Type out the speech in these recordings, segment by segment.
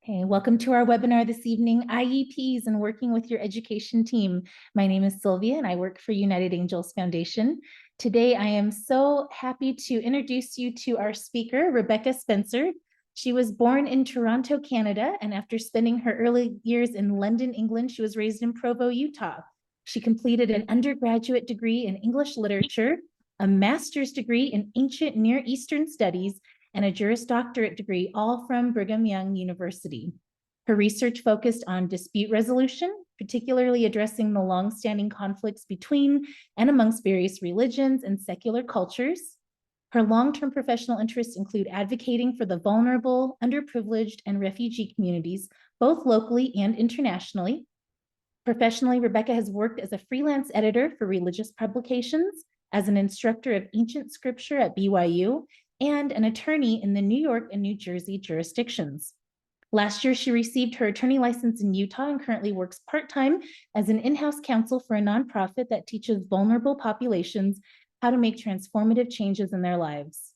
Hey, welcome to our webinar this evening, IEPs and Working with Your Education Team. My name is Sylvia and I work for United Angels Foundation. Today, I am so happy to introduce you to our speaker, Rebecca Spencer. She was born in Toronto, Canada, and after spending her early years in London, England, she was raised in Provo, Utah. She completed an undergraduate degree in English literature, a master's degree in ancient Near Eastern studies, and a Juris Doctorate degree, all from Brigham Young University. Her research focused on dispute resolution, particularly addressing the longstanding conflicts between and amongst various religions and secular cultures. Her long-term professional interests include advocating for the vulnerable, underprivileged, and refugee communities, both locally and internationally. Professionally, Rebecca has worked as a freelance editor for religious publications, as an instructor of ancient scripture at BYU, and an attorney in the New York and New Jersey jurisdictions. Last year, she received her attorney license in Utah and currently works part-time as an in-house counsel for a nonprofit that teaches vulnerable populations how to make transformative changes in their lives.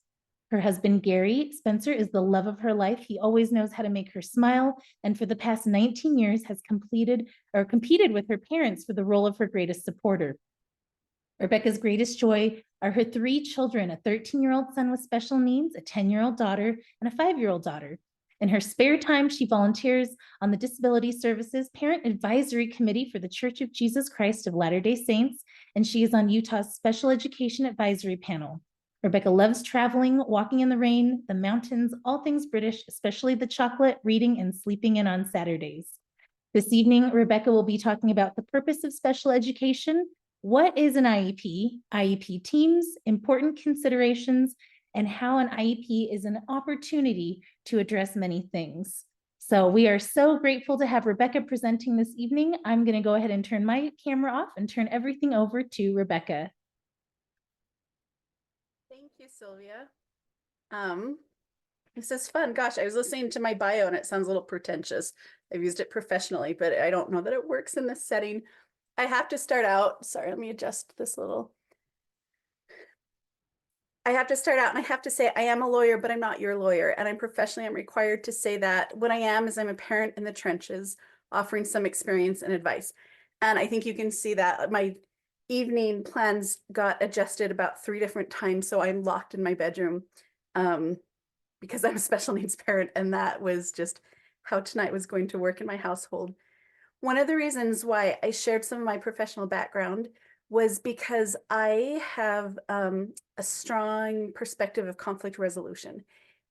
Her husband, Gary Spencer, is the love of her life. He always knows how to make her smile, and for the past 19 years has competed with her parents for the role of her greatest supporter. Rebecca's greatest joy are her three children, a 13-year-old son with special needs, a 10-year-old daughter, and a 5-year-old daughter. In her spare time, she volunteers on the Disability Services Parent Advisory Committee for the Church of Jesus Christ of Latter-day Saints, and she is on Utah's Special Education Advisory Panel. Rebecca loves traveling, walking in the rain, the mountains, all things British, especially the chocolate, reading, and sleeping in on Saturdays. This evening, Rebecca will be talking about the purpose of special education, what is an IEP, IEP teams, important considerations, and how an IEP is an opportunity to address many things. So we are so grateful to have Rebecca presenting this evening. I'm going to go ahead and turn my camera off and turn everything over to Rebecca. Thank you, Sylvia. This is fun. Gosh, I was listening to my bio and it sounds a little pretentious. I've used it professionally, but I don't know that it works in this setting. I have to start out, sorry, let me adjust this a little. I have to start out and I have to say I am a lawyer, but I'm not your lawyer. And I'm required to say that. What I am is I'm a parent in the trenches, offering some experience and advice. And I think you can see that my evening plans got adjusted about 3 different times. So I'm locked in my bedroom because I'm a special needs parent. And that was just how tonight was going to work in my household. One of the reasons why I shared some of my professional background was because I have a strong perspective of conflict resolution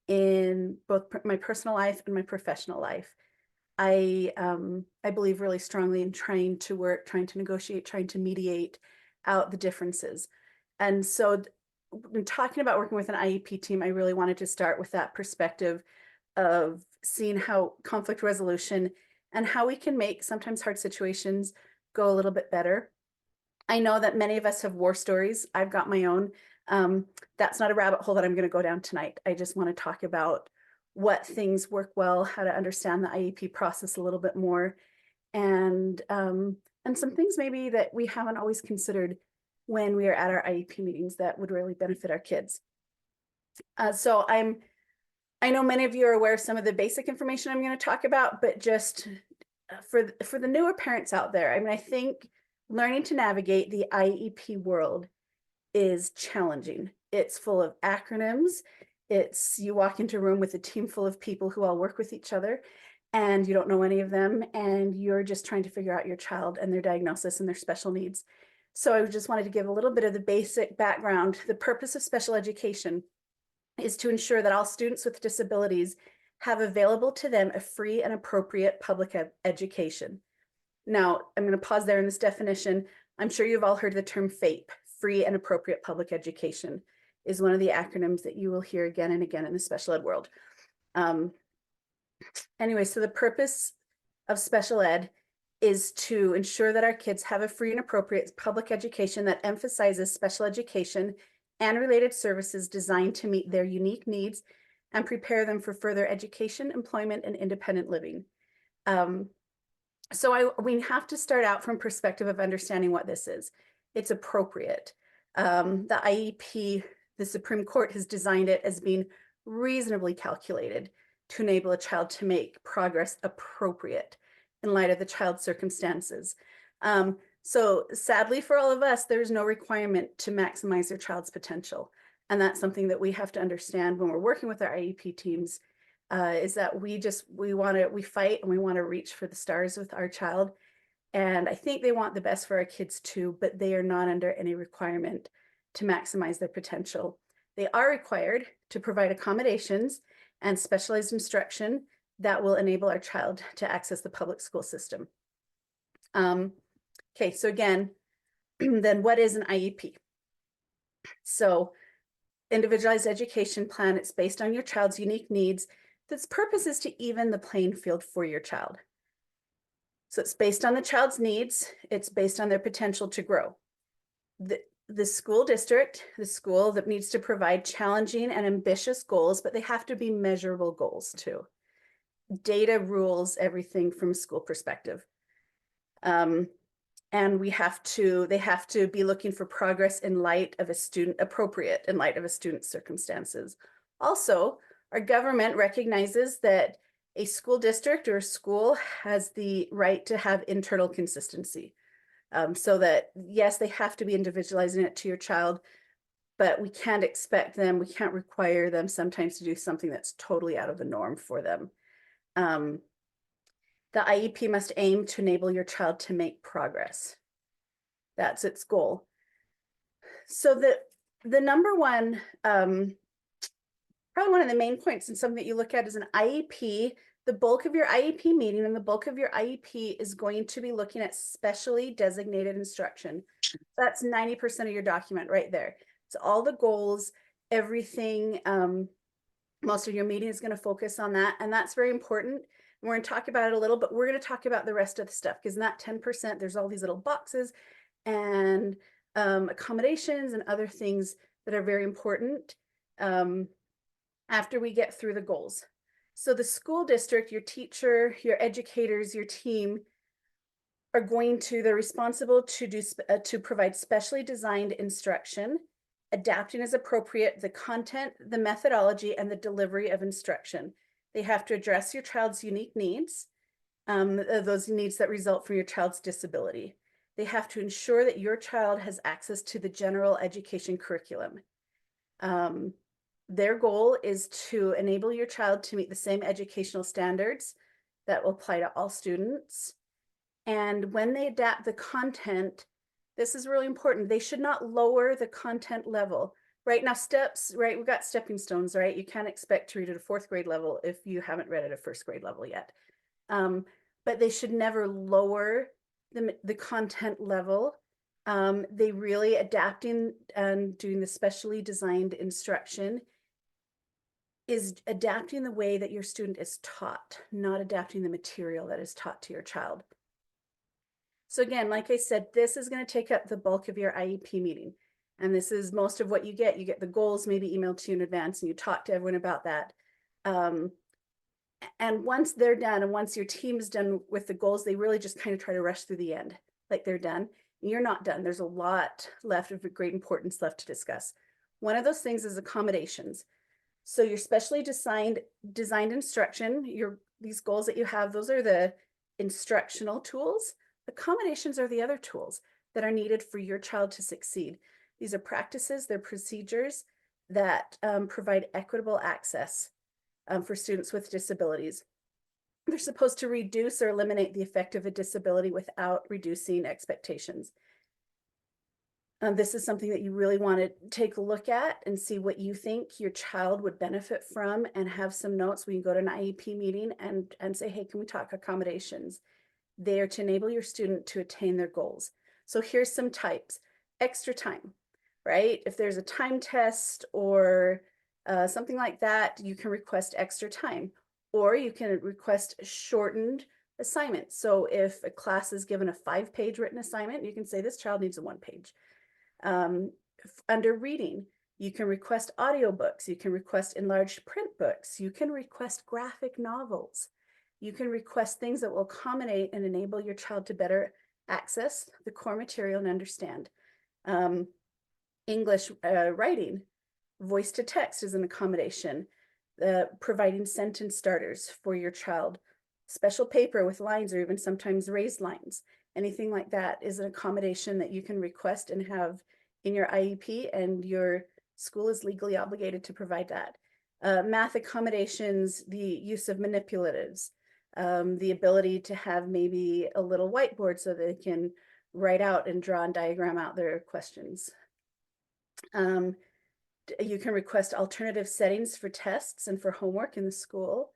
in both my personal life and my professional life. I believe really strongly in trying to work, trying to negotiate, trying to mediate out the differences. And so when talking about working with an IEP team, I really wanted to start with that perspective of seeing how conflict resolution and how we can make sometimes hard situations go a little bit better. I know that many of us have war stories. I've got my own. That's not a rabbit hole that I'm going to go down tonight. I just want to talk about what things work well, how to understand the IEP process a little bit more, and some things maybe that we haven't always considered when we are at our IEP meetings that would really benefit our kids. So I know many of you are aware of some of the basic information I'm going to talk about, but just for the newer parents out there, I mean, I think learning to navigate the IEP world is challenging. It's full of acronyms. You walk into a room with a team full of people who all work with each other and you don't know any of them, and you're just trying to figure out your child and their diagnosis and their special needs. So I just wanted to give a little bit of the basic background. The purpose of special education is to ensure that all students with disabilities have available to them a free and appropriate public education. Now, I'm going to pause there in this definition. I'm sure you've all heard the term FAPE, free and appropriate public education, is one of the acronyms that you will hear again and again in the special ed world. Anyway, so the purpose of special ed is to ensure that our kids have a free and appropriate public education that emphasizes special education and related services designed to meet their unique needs and prepare them for further education, employment, and independent living. So we have to start out from perspective of understanding what this is. It's appropriate. The IEP, the Supreme Court has designed it as being reasonably calculated to enable a child to make progress appropriate in light of the child's circumstances. So sadly for all of us, there's no requirement to maximize their child's potential. And that's something that we have to understand when we're working with our IEP teams, is that we fight and we want to reach for the stars with our child. And I think they want the best for our kids too, but they are not under any requirement to maximize their potential. They are required to provide accommodations and specialized instruction that will enable our child to access the public school system. Okay, so again, then what is an IEP? So individualized education plan, it's based on your child's unique needs. Its purpose is to even the playing field for your child. So it's based on the child's needs. It's based on their potential to grow. The school district, the school that needs to provide challenging and ambitious goals, but they have to be measurable goals too. Data rules everything from a school perspective. And they have to be looking for progress in light of a student, appropriate in light of a student's circumstances. Also, our government recognizes that a school district or a school has the right to have internal consistency. So that, yes, they have to be individualizing it to your child, but we can't require them sometimes to do something that's totally out of the norm for them. The IEP must aim to enable your child to make progress. That's its goal. So the number one, probably one of the main points and something that you look at is an IEP. The bulk of your IEP meeting and the bulk of your IEP is going to be looking at specially designated instruction. That's 90% of your document right there. It's all the goals, everything. Most of your meeting is going to focus on that. And that's very important. We're going to talk about it a little, but we're going to talk about the rest of the stuff, because in that 10%, there's all these little boxes and accommodations and other things that are very important after we get through the goals. So the school district, your teacher, your educators, your team they're responsible to provide specially designed instruction, adapting as appropriate the content, the methodology, and the delivery of instruction. They have to address your child's unique needs, those needs that result from your child's disability. They have to ensure that your child has access to the general education curriculum. Their goal is to enable your child to meet the same educational standards that will apply to all students. And when they adapt the content, this is really important. They should not lower the content level. Right now, we've got stepping stones, right? You can't expect to read at a 4th grade level if you haven't read at a 1st grade level yet. But they should never lower the content level. They really adapting and doing the specially designed instruction is adapting the way that your student is taught, not adapting the material that is taught to your child. So again, like I said, this is going to take up the bulk of your IEP meeting. And this is most of what you get. You get the goals maybe emailed to you in advance, and you talk to everyone about that. And once they're done, and once your team is done with the goals, they really just kind of try to rush through the end, like they're done. And you're not done. There's a lot left of great importance left to discuss. One of those things is accommodations. So your specially designed instruction, these goals that you have, those are the instructional tools. Accommodations are the other tools that are needed for your child to succeed. These are practices, they're procedures that provide equitable access for students with disabilities. They're supposed to reduce or eliminate the effect of a disability without reducing expectations. This is something that you really want to take a look at and see what you think your child would benefit from, and have some notes. We can go to an IEP meeting and say, hey, can we talk accommodations? They are to enable your student to attain their goals. So here's some types. Extra time, right? If there's a time test or something like that, you can request extra time, or you can request shortened assignments. So if a class is given a 5-page written assignment, you can say this child needs a 1-page. Under reading, you can request audiobooks, you can request enlarged print books, you can request graphic novels, you can request things that will accommodate and enable your child to better access the core material and understand. English writing, voice to text is an accommodation. providing sentence starters for your child, special paper with lines or even sometimes raised lines. Anything like that is an accommodation that you can request and have in your IEP, and your school is legally obligated to provide that. Math accommodations, the use of manipulatives, the ability to have maybe a little whiteboard so they can write out and draw and diagram out their questions. You can request alternative settings for tests and for homework in the school.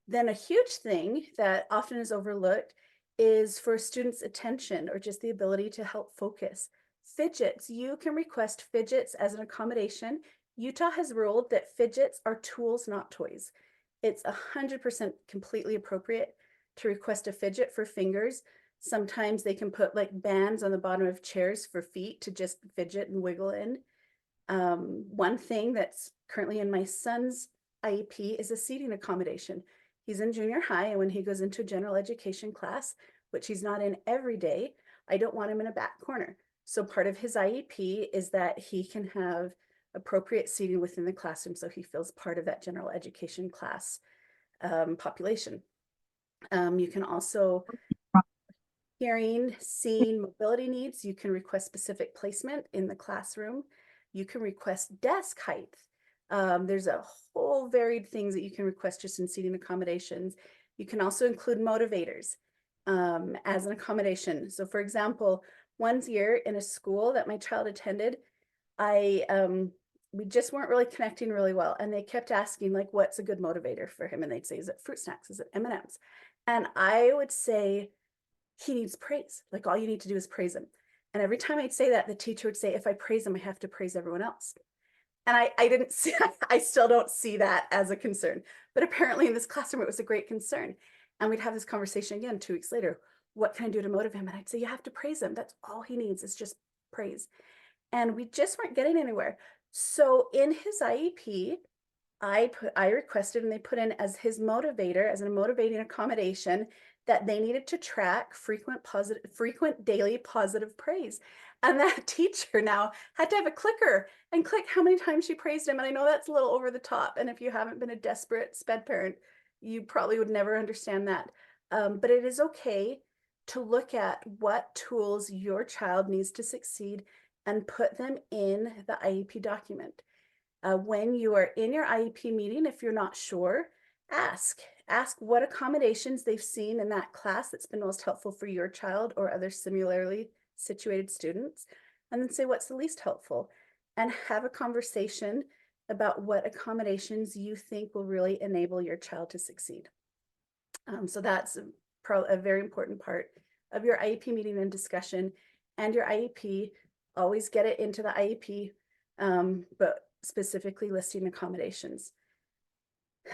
Then a huge thing that often is overlooked is for students' attention or just the ability to help focus. Fidgets, you can request fidgets as an accommodation. Utah has ruled that fidgets are tools, not toys. It's 100% completely appropriate to request a fidget for fingers. Sometimes they can put like bands on the bottom of chairs for feet to just fidget and wiggle in. One thing that's currently in my son's IEP is a seating accommodation. He's in junior high, and when he goes into a general education class, which he's not in every day, I don't want him in a back corner. So part of his IEP is that he can have appropriate seating within the classroom so he feels part of that general education class population. You can also, hearing, seeing, mobility needs, you can request specific placement in the classroom. You can request desk height. There's a whole varied things that you can request just in seating accommodations. You can also include motivators as an accommodation. So for example, one year in a school that my child attended, we just weren't really connecting really well. And they kept asking like, what's a good motivator for him? And they'd say, is it fruit snacks? Is it M&Ms? And I would say, he needs praise. Like all you need to do is praise him. And every time I'd say that, the teacher would say, if I praise him, I have to praise everyone else. And I didn't see, I still don't see that as a concern. But apparently in this classroom, it was a great concern. And we'd have this conversation again 2 weeks later. What can I do to motivate him? And I'd say, you have to praise him. That's all he needs is just praise. And we just weren't getting anywhere. So in his IEP, I requested, and they put in as his motivator, as a motivating accommodation, that they needed to track frequent daily positive praise. And that teacher now had to have a clicker and click how many times she praised him. And I know that's a little over the top. And if you haven't been a desperate sped parent, you probably would never understand that. But it is okay to look at what tools your child needs to succeed and put them in the IEP document. When you are in your IEP meeting, if you're not sure, ask what accommodations they've seen in that class that's been most helpful for your child or other similarly situated students, and then say what's the least helpful, and have a conversation about what accommodations you think will really enable your child to succeed. So that's a very important part of your IEP meeting and discussion. And your IEP, always get it into the IEP, but specifically listing accommodations.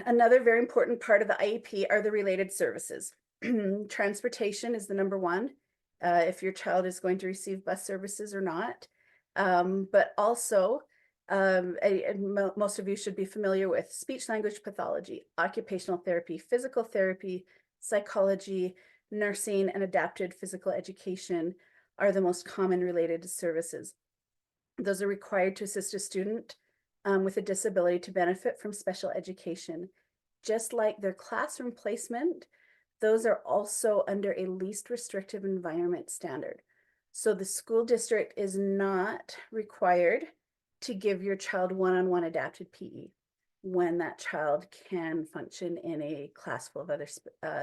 Another very important part of the IEP are the related services. Transportation is the number one, if your child is going to receive bus services or not. But also, most of you should be familiar with speech language pathology, occupational therapy, physical therapy, psychology, nursing, and adapted physical education are the most common related services. Those are required to assist a student with a disability to benefit from special education. Just like their classroom placement, those are also under a least restrictive environment standard. So the school district is not required to give your child one-on-one adapted PE when that child can function in a class full of other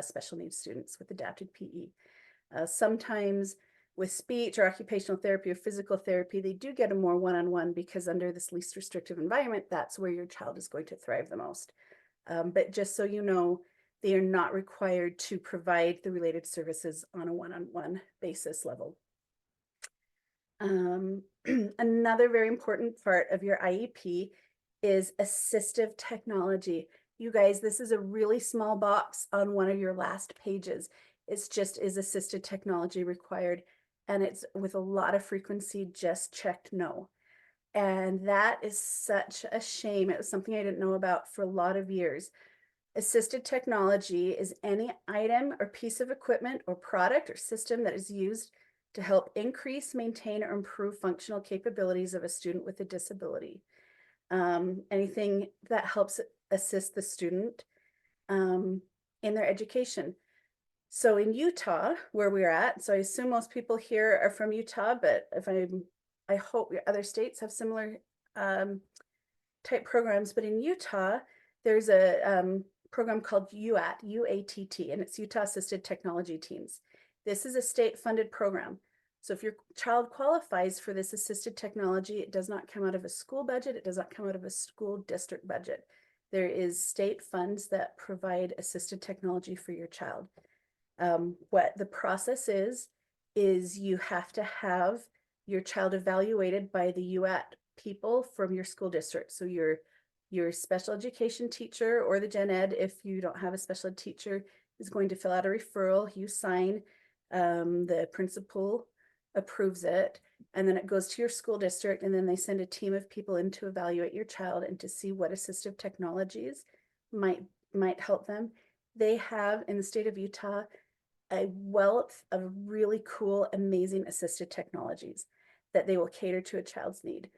special needs students with adapted PE. Sometimes with speech or occupational therapy or physical therapy, they do get a more one-on-one because under this least restrictive environment, that's where your child is going to thrive the most. But just so you know, they are not required to provide the related services on a one-on-one basis level. Another very important part of your IEP is assistive technology. You guys, this is a really small box on one of your last pages. It's just, is assisted technology required? And it's with a lot of frequency just checked no. And that is such a shame. It was something I didn't know about for a lot of years. Assisted technology is any item or piece of equipment or product or system that is used to help increase, maintain, or improve functional capabilities of a student with a disability. Anything that helps assist the student in their education. So in Utah, where we're at, so I assume most people here are from Utah, but I hope your other states have similar type programs. But in Utah, there's a program called UAT, UATT, and it's Utah Assisted Technology Teams. This is a state-funded program. So if your child qualifies for this assisted technology, it does not come out of a school budget. It does not come out of a school district budget. There is state funds that provide assisted technology for your child. What the process is you have to have your child evaluated by the UAT people from your school district. So your special education teacher or the gen ed, if you don't have a special ed teacher, is going to fill out a referral. You sign, the principal approves it, and then it goes to your school district, and then they send a team of people in to evaluate your child and to see what assistive technologies might help them. They have in the state of Utah a wealth of really cool, amazing assisted technologies that they will cater to a child's need.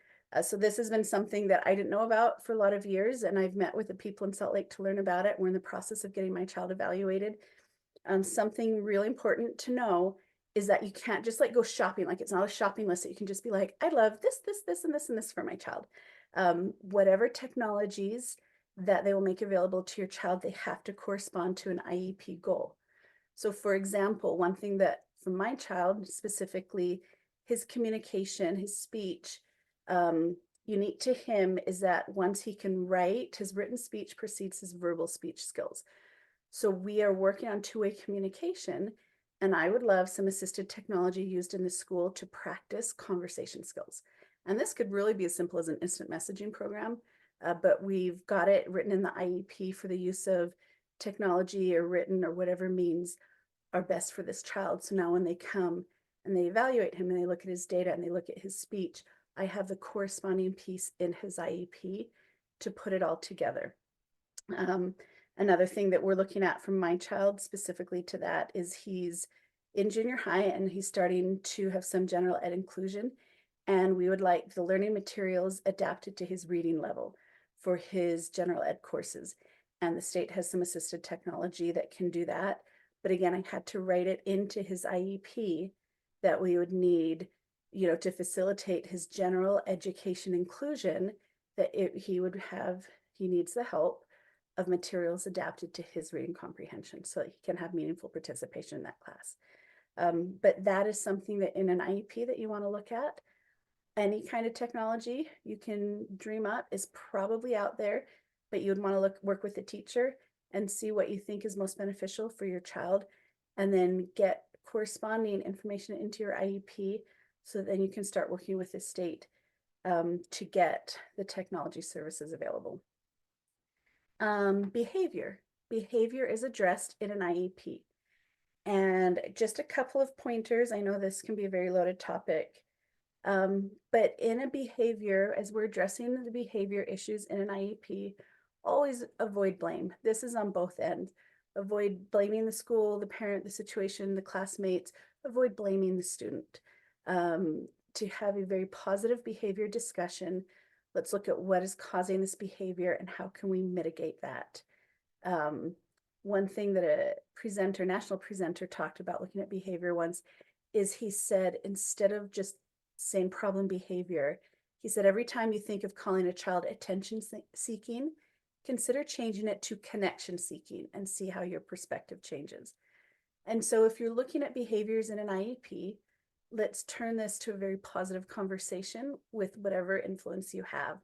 So this has been something that I didn't know about for a lot of years, and I've met with the people in Salt Lake to learn about it. We're in the process of getting my child evaluated. Something really important to know is that you can't just like go shopping. Like it's not a shopping list that you can just be like, I love this, this, this, and this, and this for my child. Whatever technologies that they will make available to your child, they have to correspond to an IEP goal. So for example, one thing that for my child specifically, his communication, his speech, unique to him is that once he can write, his written speech precedes his verbal speech skills. So we are working on two-way communication, and I would love some assisted technology used in the school to practice conversation skills. And this could really be as simple as an instant messaging program, but we've got it written in the IEP for the use of technology or written or whatever means are best for this child. So now when they come and they evaluate him and they look at his data and they look at his speech, I have the corresponding piece in his IEP to put it all together. Another thing that we're looking at from my child specifically to that is he's in junior high and he's starting to have some general ed inclusion. And we would like the learning materials adapted to his reading level for his general ed courses. And the state has some assisted technology that can do that. But again, I had to write it into his IEP that we would need, to facilitate his general education inclusion, that he needs the help of materials adapted to his reading comprehension so that he can have meaningful participation in that class. But that is something that in an IEP that you want to look at. Any kind of technology you can dream up is probably out there, but you would want to work with the teacher and see what you think is most beneficial for your child, and then get corresponding information into your IEP so then you can start working with the state to get the technology services available. Behavior is addressed in an IEP. And just a couple of pointers. I know this can be a very loaded topic, but in a behavior, as we're addressing the behavior issues in an IEP, always avoid blame. This is on both ends. Avoid blaming the school, the parent, the situation, the classmates. Avoid blaming the student. To have a very positive behavior discussion, let's look at what is causing this behavior and how can we mitigate that. One thing that a national presenter talked about looking at behavior once is he said, instead of just saying problem behavior, he said, every time you think of calling a child attention seeking, consider changing it to connection seeking and see how your perspective changes. And so if you're looking at behaviors in an IEP, let's turn this to a very positive conversation with whatever influence you have.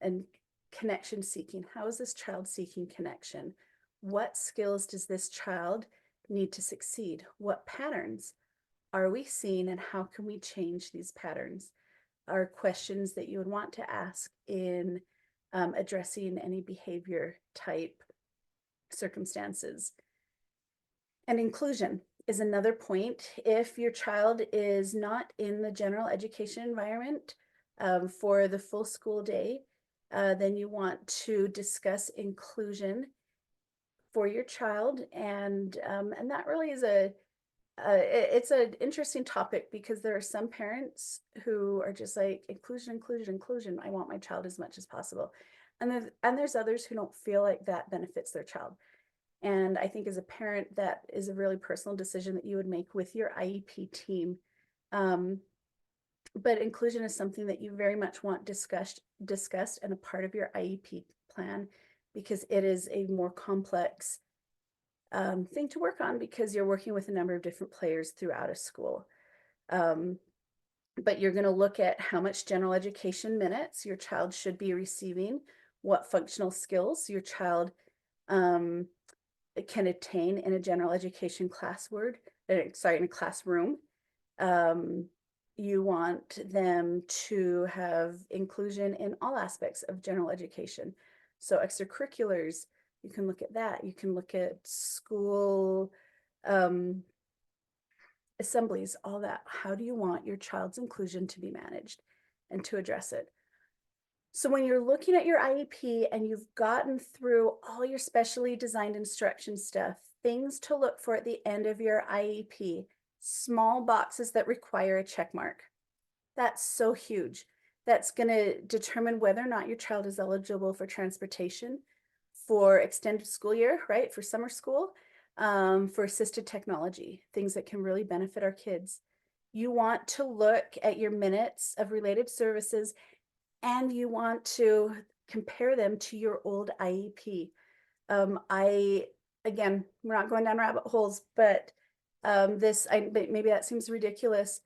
And connection seeking, how is this child seeking connection? What skills does this child need to succeed? What patterns are we seeing and how can we change these patterns? Are questions that you would want to ask in addressing any behavior type circumstances. And inclusion is another point. If your child is not in the general education environment for the full school day, then you want to discuss inclusion for your child. And that really is it's an interesting topic because there are some parents who are just like inclusion. I want my child as much as possible. And there's others who don't feel like that benefits their child. And I think as a parent, that is a really personal decision that you would make with your IEP team. Um, but inclusion is something that you very much want discussed and a part of your IEP plan, because it is a more complex thing to work on, because you're working with a number of different players throughout a school. But you're going to look at how much general education minutes your child should be receiving, what functional skills your child um, can attain in a general education in a classroom. Um, you want them to have inclusion in all aspects of general education. So extracurriculars, you can look at that. You can look at school um, assemblies, all that. How do you want your child's inclusion to be managed and to address it? So when you're looking at your IEP and you've gotten through all your specially designed instruction stuff, things to look for at the end of your IEP, small boxes that require a check mark. That's so huge. That's going to determine whether or not your child is eligible for transportation, for extended school year, right? For summer school, for assisted technology, things that can really benefit our kids. You want to look at your minutes of related services, and you want to compare them to your old IEP. Again, we're not going down rabbit holes, but maybe that seems ridiculous.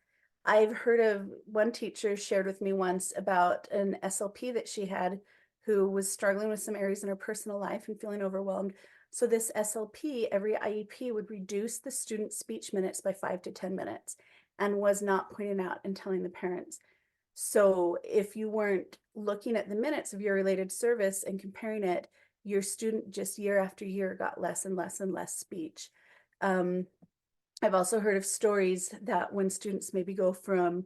I've heard of one teacher shared with me once about an SLP that she had who was struggling with some areas in her personal life and feeling overwhelmed. So this SLP, every IEP would reduce the student speech minutes by 5 to 10 minutes, and was not pointing out and telling the parents. So if you weren't looking at the minutes of your related service and comparing it, your student just year after year got less and less and less speech. I've also heard of stories that when students maybe go from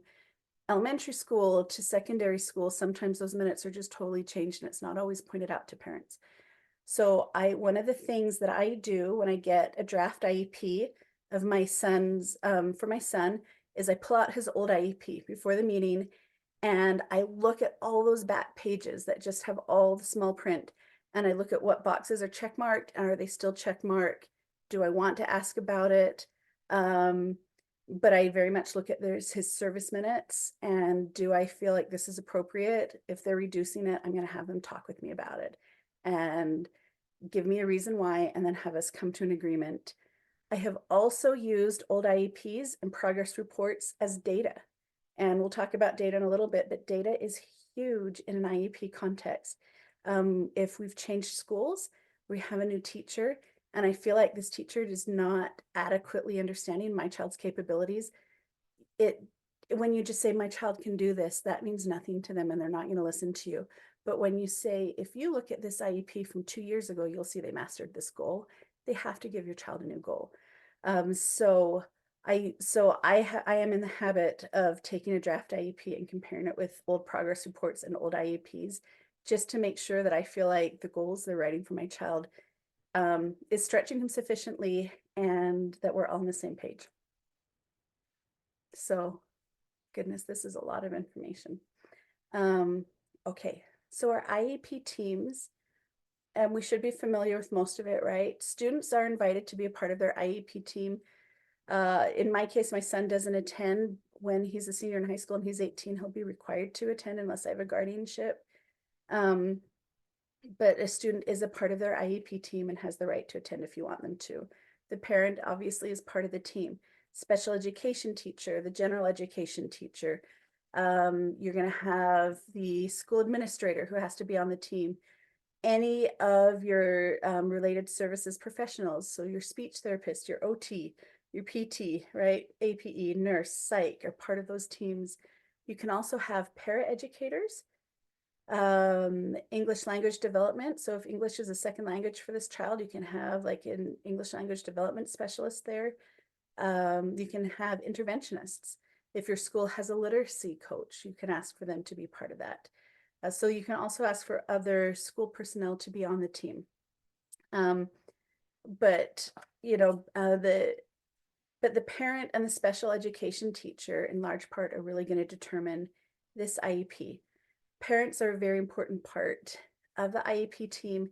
elementary school to secondary school, sometimes those minutes are just totally changed, and it's not always pointed out to parents. So one of the things that I do when I get a draft IEP of my son's, for my son, is I pull out his old IEP before the meeting, and I look at all those back pages that just have all the small print, and I look at what boxes are check marked, and are they still check mark? Do I want to ask about it? But I very much look at his service minutes, and do I feel like this is appropriate? If they're reducing it, I'm going to have them talk with me about it and give me a reason why, and then have us come to an agreement. I have also used old IEPs and progress reports as data. And we'll talk about data in a little bit, but data is huge in an IEP context. If we've changed schools, we have a new teacher, and I feel like this teacher is not adequately understanding my child's capabilities, when you just say my child can do this, that means nothing to them, and they're not going to listen to you. But when you say, if you look at this IEP from 2 years ago, you'll see they mastered this goal, they have to give your child a new goal. So I am in the habit of taking a draft IEP and comparing it with old progress reports and old IEPs, just to make sure that I feel like the goals they're writing for my child is stretching them sufficiently, and that we're all on the same page. So, goodness, this is a lot of information. Okay, so our IEP teams, and we should be familiar with most of it, right? Students are invited to be a part of their IEP team. In my case, my son doesn't attend. When he's a senior in high school and he's 18, he'll be required to attend unless I have a guardianship. But a student is a part of their IEP team and has the right to attend if you want them to. The parent obviously is part of the team. Special education teacher, the general education teacher. You're going to have the school administrator who has to be on the team. Any of your related services professionals, so your speech therapist, your OT, your PT, right? APE, nurse, psych are part of those teams. You can also have paraeducators, English language development. So if English is a second language for this child, you can have like an English language development specialist there. You can have interventionists. If your school has a literacy coach, you can ask for them to be part of that. So you can also ask for other school personnel to be on the team. But the parent and the special education teacher in large part are really going to determine this IEP. Parents are a very important part of the IEP team.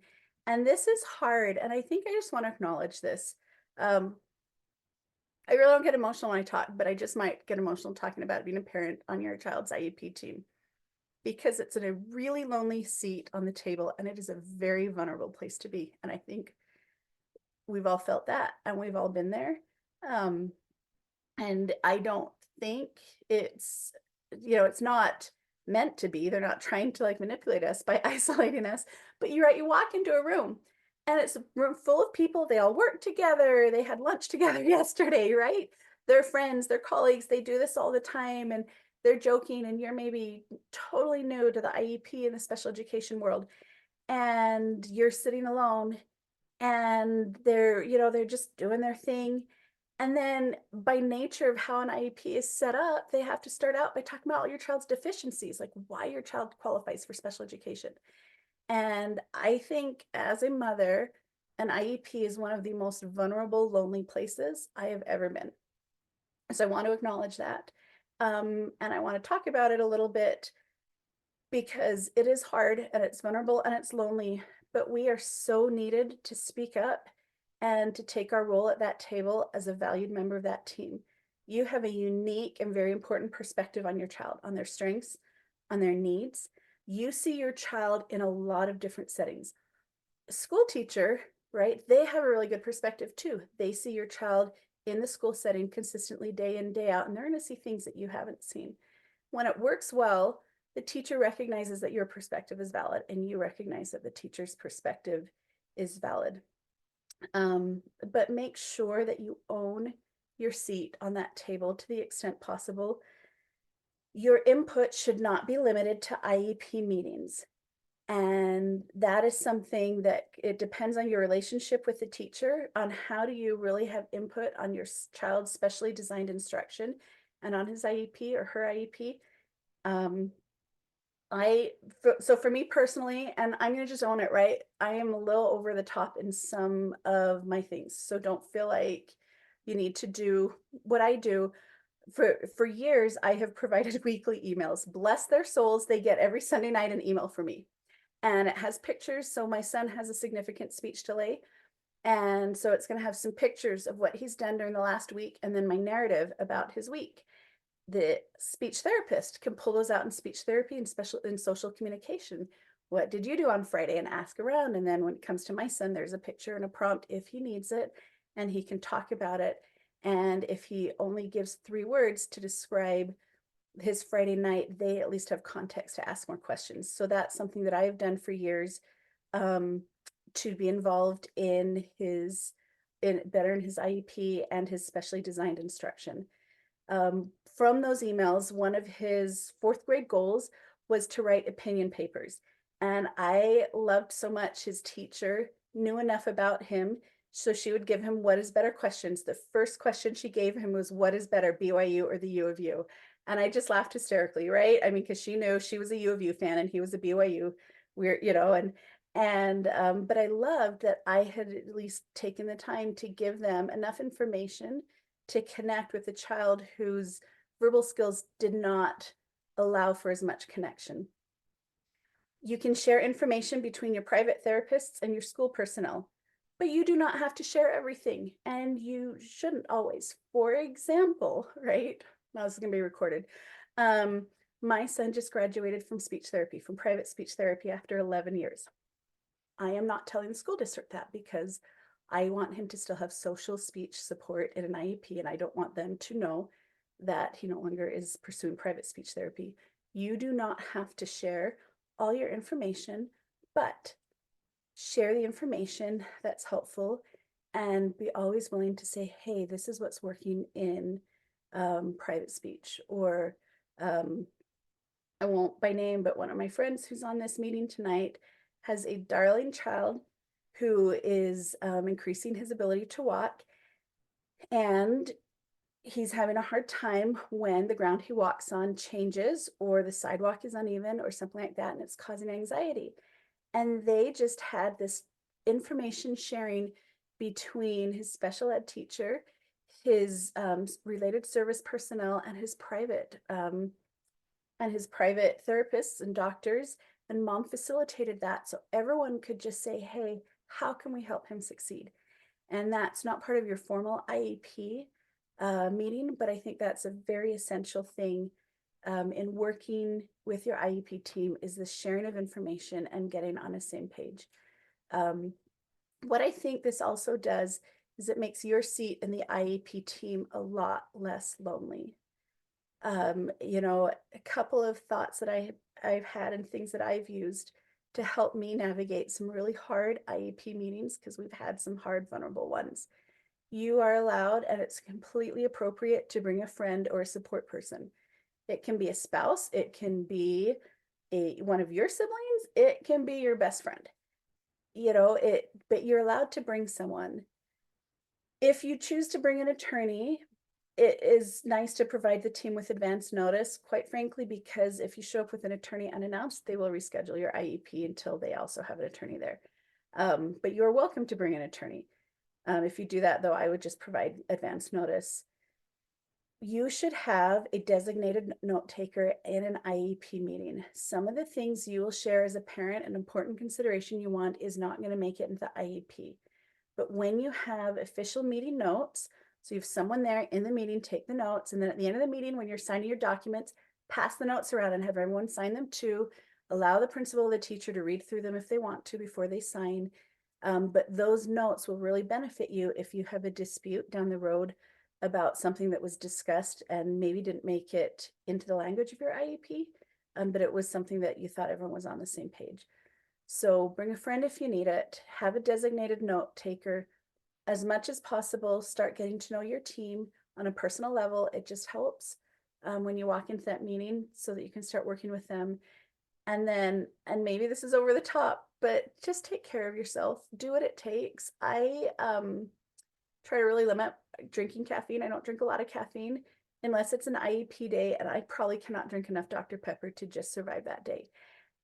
And this is hard. And I think I just want to acknowledge this. Um, I really don't get emotional when I talk, but I just might get emotional talking about being a parent on your child's IEP team because it's in a really lonely seat on the table and it is a very vulnerable place to be. And I think we've all felt that and we've all been there. Um, and I don't think it's, it's not meant to be. They're not trying to like manipulate us by isolating us. But you're right, you walk into a room and it's a room full of people. They all work together. They had lunch together yesterday, right? They're friends, they're colleagues. They do this all the time and they're joking. And you're maybe totally new to the IEP and the special education world. And you're sitting alone and they're just doing their thing. And then by nature of how an IEP is set up, they have to start out by talking about all your child's deficiencies, like why your child qualifies for special education. And I think as a mother, an IEP is one of the most vulnerable, lonely places I have ever been. So I want to acknowledge that. And I want to talk about it a little bit because it is hard and it's vulnerable and it's lonely, but we are so needed to speak up and to take our role at that table as a valued member of that team. You have a unique and very important perspective on your child, on their strengths, on their needs. You see your child in a lot of different settings. A school teacher, right? They have a really good perspective too. They see your child in the school setting consistently day in, day out, and they're going to see things that you haven't seen. When it works well, the teacher recognizes that your perspective is valid and you recognize that the teacher's perspective is valid. But make sure that you own your seat on that table to the extent possible. Your input should not be limited to IEP meetings. And that is something that it depends on your relationship with the teacher on how do you really have input on your child's specially designed instruction and on his IEP or her IEP. So for me personally, and I'm going to just own it, right? I am a little over the top in some of my things. So don't feel like you need to do what I do. For years, I have provided weekly emails. Bless their souls. They get every Sunday night an email from me. And it has pictures. So my son has a significant speech delay. And so it's going to have some pictures of what he's done during the last week and then my narrative about his week. The speech therapist can pull those out in speech therapy and special in social communication. What did you do on Friday? And ask around. And then when it comes to my son, there's a picture and a prompt if he needs it, and he can talk about it. And if he only gives 3 words to describe his Friday night, they at least have context to ask more questions. So that's something that I've done for years, to be involved in his better in his IEP and his specially designed instruction. From those emails, one of his 4th grade goals was to write opinion papers. And I loved so much his teacher knew enough about him. So she would give him what is better questions. The first question she gave him was, what is better, BYU or the U of U? And I just laughed hysterically, right? I mean, because she knew she was a U of U fan and he was a BYU. But I loved that I had at least taken the time to give them enough information to connect with a child whose verbal skills did not allow for as much connection. You can share information between your private therapists and your school personnel, but you do not have to share everything, and you shouldn't always. For example, right? Now this is going to be recorded. My son just graduated from speech therapy, from private speech therapy after 11 years. I am not telling the school district that because I want him to still have social speech support in an IEP, and I don't want them to know that he no longer is pursuing private speech therapy. You do not have to share all your information, but share the information that's helpful and be always willing to say, hey, this is what's working in private speech. Or I won't by name, but one of my friends who's on this meeting tonight has a darling child who is increasing his ability to walk. And he's having a hard time when the ground he walks on changes or the sidewalk is uneven or something like that, and it's causing anxiety. And they just had this information sharing between his special ed teacher, his related service personnel, and his private therapists and doctors. and mom facilitated that so everyone could just say, hey, how can we help him succeed? And that's not part of your formal IEP meeting, but I think that's a very essential thing in working with your IEP team, is the sharing of information and getting on the same page. Um, what I think this also does is it makes your seat in the IEP team a lot less lonely. You know, a couple of thoughts that I've had and things that I've used to help me navigate some really hard IEP meetings, because we've had some hard, vulnerable ones. You are allowed, and it's completely appropriate, to bring a friend or a support person. It can be a spouse, it can be one of your siblings, it can be your best friend. You know, but you're allowed to bring someone. If you choose to bring an attorney, it is nice to provide the team with advance notice, quite frankly, because if you show up with an attorney unannounced, they will reschedule your IEP until they also have an attorney there. But you're welcome to bring an attorney. If you do that, though, I would just provide advance notice. You should have a designated note taker in an IEP meeting. Some of the things you will share as a parent, an important consideration you want, is not going to make it into the IEP. But when you have official meeting notes, so you have someone there in the meeting, take the notes, and then at the end of the meeting, when you're signing your documents, pass the notes around and have everyone sign them too. Allow the principal or the teacher to read through them if they want to before they sign. But those notes will really benefit you if you have a dispute down the road about something that was discussed and maybe didn't make it into the language of your IEP, but it was something that you thought everyone was on the same page. So bring a friend if you need it, have a designated note taker. As much as possible, start getting to know your team on a personal level. It just helps when you walk into that meeting so that you can start working with them. And then, and maybe this is over the top, but just take care of yourself. Do what it takes. I try to really limit drinking caffeine. I don't drink a lot of caffeine unless it's an IEP day, and I probably cannot drink enough Dr. Pepper to just survive that day.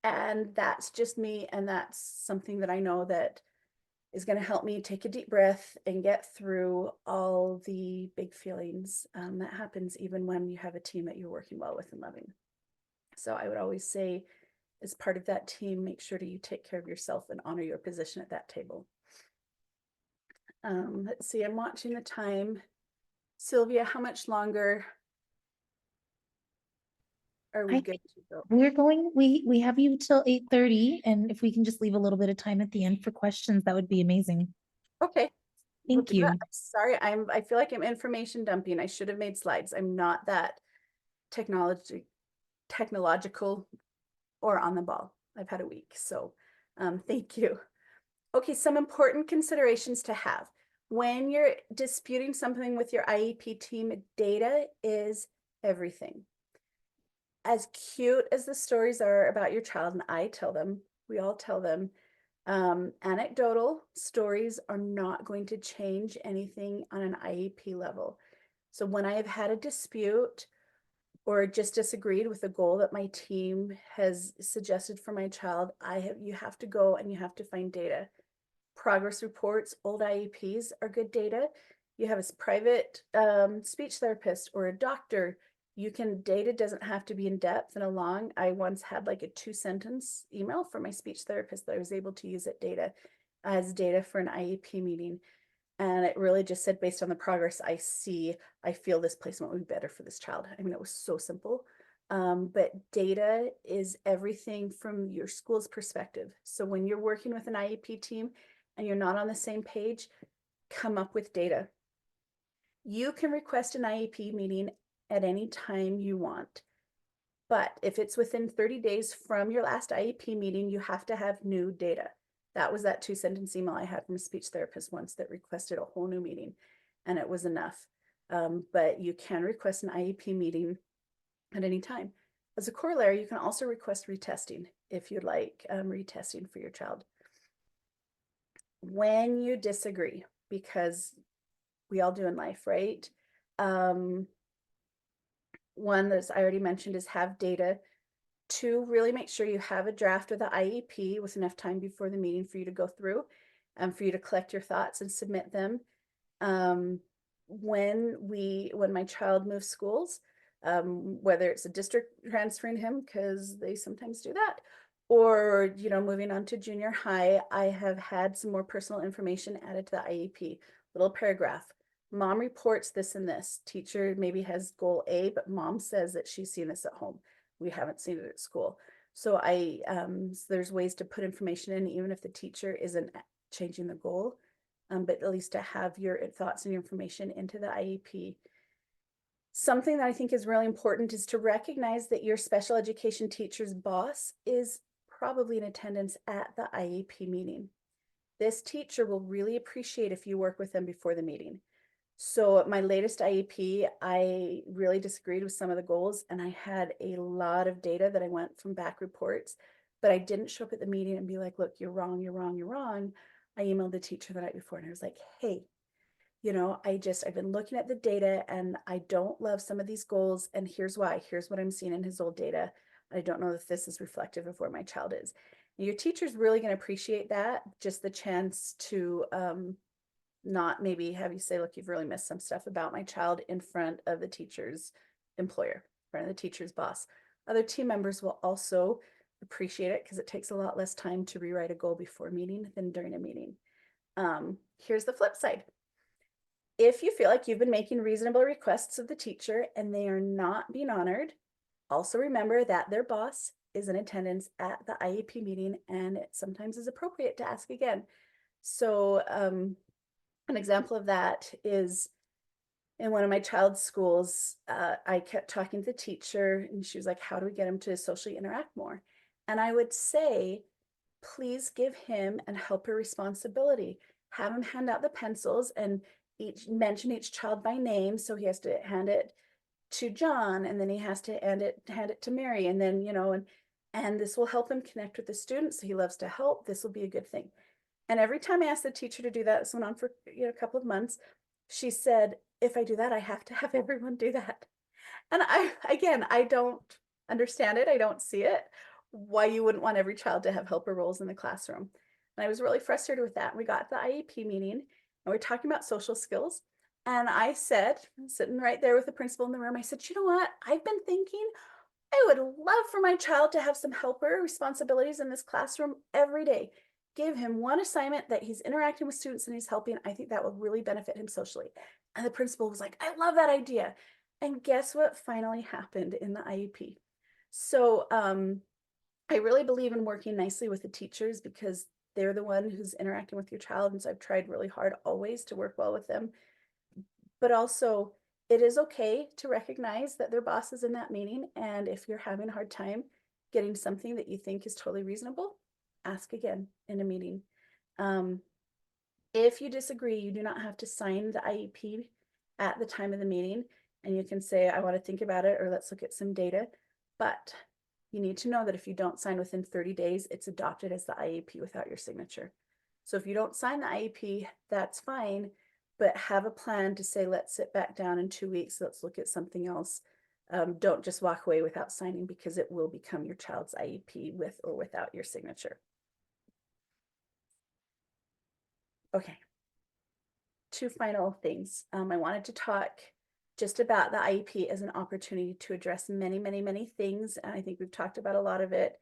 And that's just me, and that's something that I know that is going to help me take a deep breath and get through all the big feelings that happens even when you have a team that you're working well with and loving. So I would always say, as part of that team, make sure that you take care of yourself and honor your position at that table. Let's see, I'm watching the time. Sylvia, how much longer are we I good think to go? we have you till 8:30, and if we can just leave a little bit of time at the end for questions, that would be amazing. Okay, we'll Thank do that. you. I'm sorry, I feel like I'm information dumping. I should have made slides. I'm not that technological or on the ball. I've had a week, so thank you. Okay, some important considerations to have. When you're disputing something with your IEP team, data is everything. As cute as the stories are about your child, and I tell them, we all tell them, anecdotal stories are not going to change anything on an IEP level. So when I have had a dispute or just disagreed with a goal that my team has suggested for my child, you have to go and you have to find data. Progress reports, old IEPs are good data. You have a private speech therapist or a doctor. Data doesn't have to be in depth and long. I once had like a 2-sentence email from my speech therapist that I was able to use as data for an IEP meeting. And it really just said, based on the progress I see, I feel this placement would be better for this child. I mean, it was so simple. But data is everything from your school's perspective. So when you're working with an IEP team and you're not on the same page, come up with data. You can request an IEP meeting at any time you want. But if it's within 30 days from your last IEP meeting, you have to have new data. That was that 2-sentence email I had from a speech therapist once that requested a whole new meeting, and it was enough. But you can request an IEP meeting at any time. As a corollary, you can also request retesting if you'd like retesting for your child. When you disagree, because we all do in life, right? One that I already mentioned is have data. 2, really make sure you have a draft of the IEP with enough time before the meeting for you to go through and for you to collect your thoughts and submit them. When my child moves schools, whether it's a district transferring him, because they sometimes do that, Or, moving on to junior high, I have had some more personal information added to the IEP. Little paragraph. Mom reports this and this. Teacher maybe has goal A, but mom says that she's seen this at home. We haven't seen it at school. So there's ways to put information in, even if the teacher isn't changing the goal, but at least to have your thoughts and your information into the IEP. Something that I think is really important is to recognize that your special education teacher's boss is probably in attendance at the IEP meeting. This teacher will really appreciate if you work with them before the meeting. So at my latest IEP, I really disagreed with some of the goals, and I had a lot of data that I went from back reports, but I didn't show up at the meeting and be like, look, you're wrong, you're wrong, you're wrong. I emailed the teacher the night before and I was like, hey, I've been looking at the data and I don't love some of these goals. And here's why. Here's what I'm seeing in his old data. I don't know if this is reflective of where my child is. And your teacher's really going to appreciate that, just the chance to not maybe have you say, look, you've really missed some stuff about my child in front of the teacher's employer, in front of the teacher's boss. Other team members will also appreciate it because it takes a lot less time to rewrite a goal before a meeting than during a meeting. Here's the flip side. If you feel like you've been making reasonable requests of the teacher and they are not being honored, also remember that their boss is in attendance at the IEP meeting and it sometimes is appropriate to ask again. So an example of that is in one of my child's schools, I kept talking to the teacher and she was like, how do we get him to socially interact more? And I would say, please give him and helper responsibility. Have him hand out the pencils and mention each child by name. So he has to hand it to John, and then he has to hand it to Mary, and then and this will help him connect with the students. He loves to help. This will be a good thing. And every time I asked the teacher to do that, this went on for a couple of months. She said, if I do that, I have to have everyone do that. And I don't understand it. I don't see it. Why you wouldn't want every child to have helper roles in the classroom. And I was really frustrated with that. We got to the IEP meeting and we're talking about social skills. And I said, sitting right there with the principal in the room, I said, you know what? I've been thinking I would love for my child to have some helper responsibilities in this classroom every day. Give him one assignment that he's interacting with students and he's helping. I think that will really benefit him socially. And the principal was like, I love that idea. And guess what finally happened in the IEP? So I really believe in working nicely with the teachers because they're the one who's interacting with your child. And so I've tried really hard always to work well with them. But also, it is okay to recognize that their boss is in that meeting. And if you're having a hard time getting something that you think is totally reasonable, ask again in a meeting. If you disagree, you do not have to sign the IEP at the time of the meeting. And you can say, I want to think about it, or let's look at some data. But you need to know that if you don't sign within 30 days, it's adopted as the IEP without your signature. So if you don't sign the IEP, that's fine, but have a plan to say, let's sit back down in 2 weeks. Let's look at something else. Don't just walk away without signing because it will become your child's IEP with or without your signature. Okay. Two final things. I wanted to talk just about the IEP as an opportunity to address many, many, many things. And I think we've talked about a lot of it.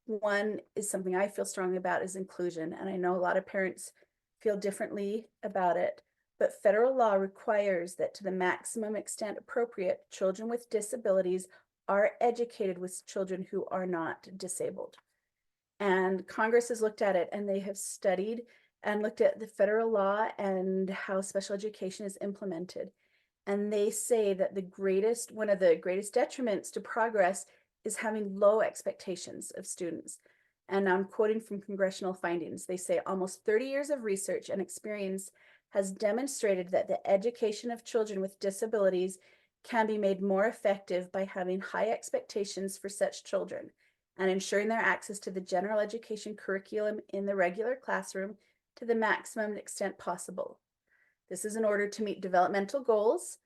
One is something I feel strongly about is inclusion. And I know a lot of parents feel differently about it, but federal law requires that to the maximum extent appropriate, children with disabilities are educated with children who are not disabled. And Congress has looked at it and they have studied and looked at the federal law and how special education is implemented. And they say that one of the greatest detriments to progress is having low expectations of students. And I'm quoting from congressional findings. They say almost 30 years of research and experience has demonstrated that the education of children with disabilities can be made more effective by having high expectations for such children and ensuring their access to the general education curriculum in the regular classroom to the maximum extent possible. This is in order to meet developmental goals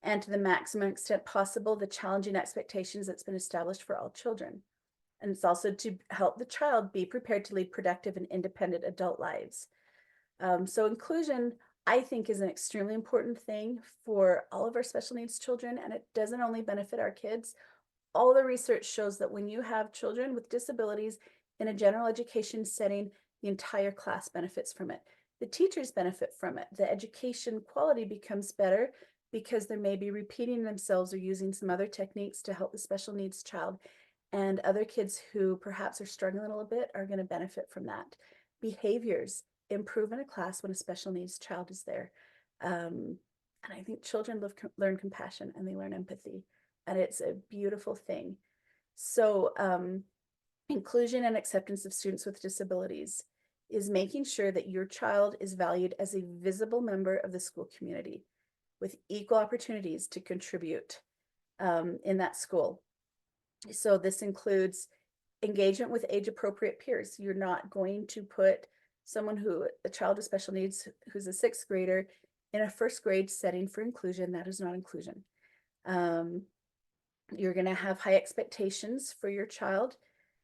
and to the maximum extent possible the challenging expectations that's been established for all children. And it's also to help the child be prepared to lead productive and independent adult lives. So inclusion, I think, is an extremely important thing for all of our special needs children, and it doesn't only benefit our kids. All the research shows that when you have children with disabilities In a general education setting, the entire class benefits from it. The teachers benefit from it. The education quality becomes better because they may be repeating themselves or using some other techniques to help the special needs child. And other kids who perhaps are struggling a little bit are going to benefit from that. Behaviors improve in a class when a special needs child is there. And I think children learn compassion and they learn empathy. And it's a beautiful thing. So, inclusion and acceptance of students with disabilities is making sure that your child is valued as a visible member of the school community with equal opportunities to contribute in that school. So this includes engagement with age-appropriate peers. You're not going to put a child with special needs who's a sixth grader in a first grade setting for inclusion. That is not inclusion. You're going to have high expectations for your child.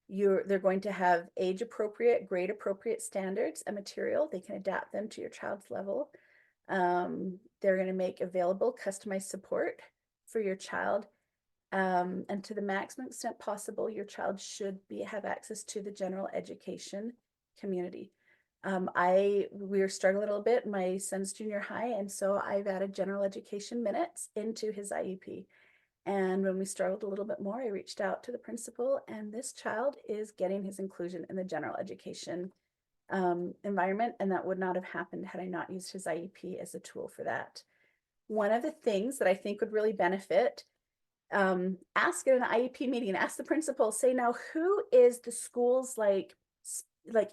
They're going to have age-appropriate, grade-appropriate standards and material. They can adapt them to your child's level. They're going to make available customized support for your child. And to the maximum extent possible, your child should have access to the general education community. We're struggling a little bit. My son's junior high, and so I've added general education minutes into his IEP. And when we struggled a little bit more, I reached out to the principal, and this child is getting his inclusion in the general education environment, and that would not have happened had I not used his IEP as a tool for that. One of the things that I think would really benefit, ask at an IEP meeting, ask the principal, say, now who is the school's like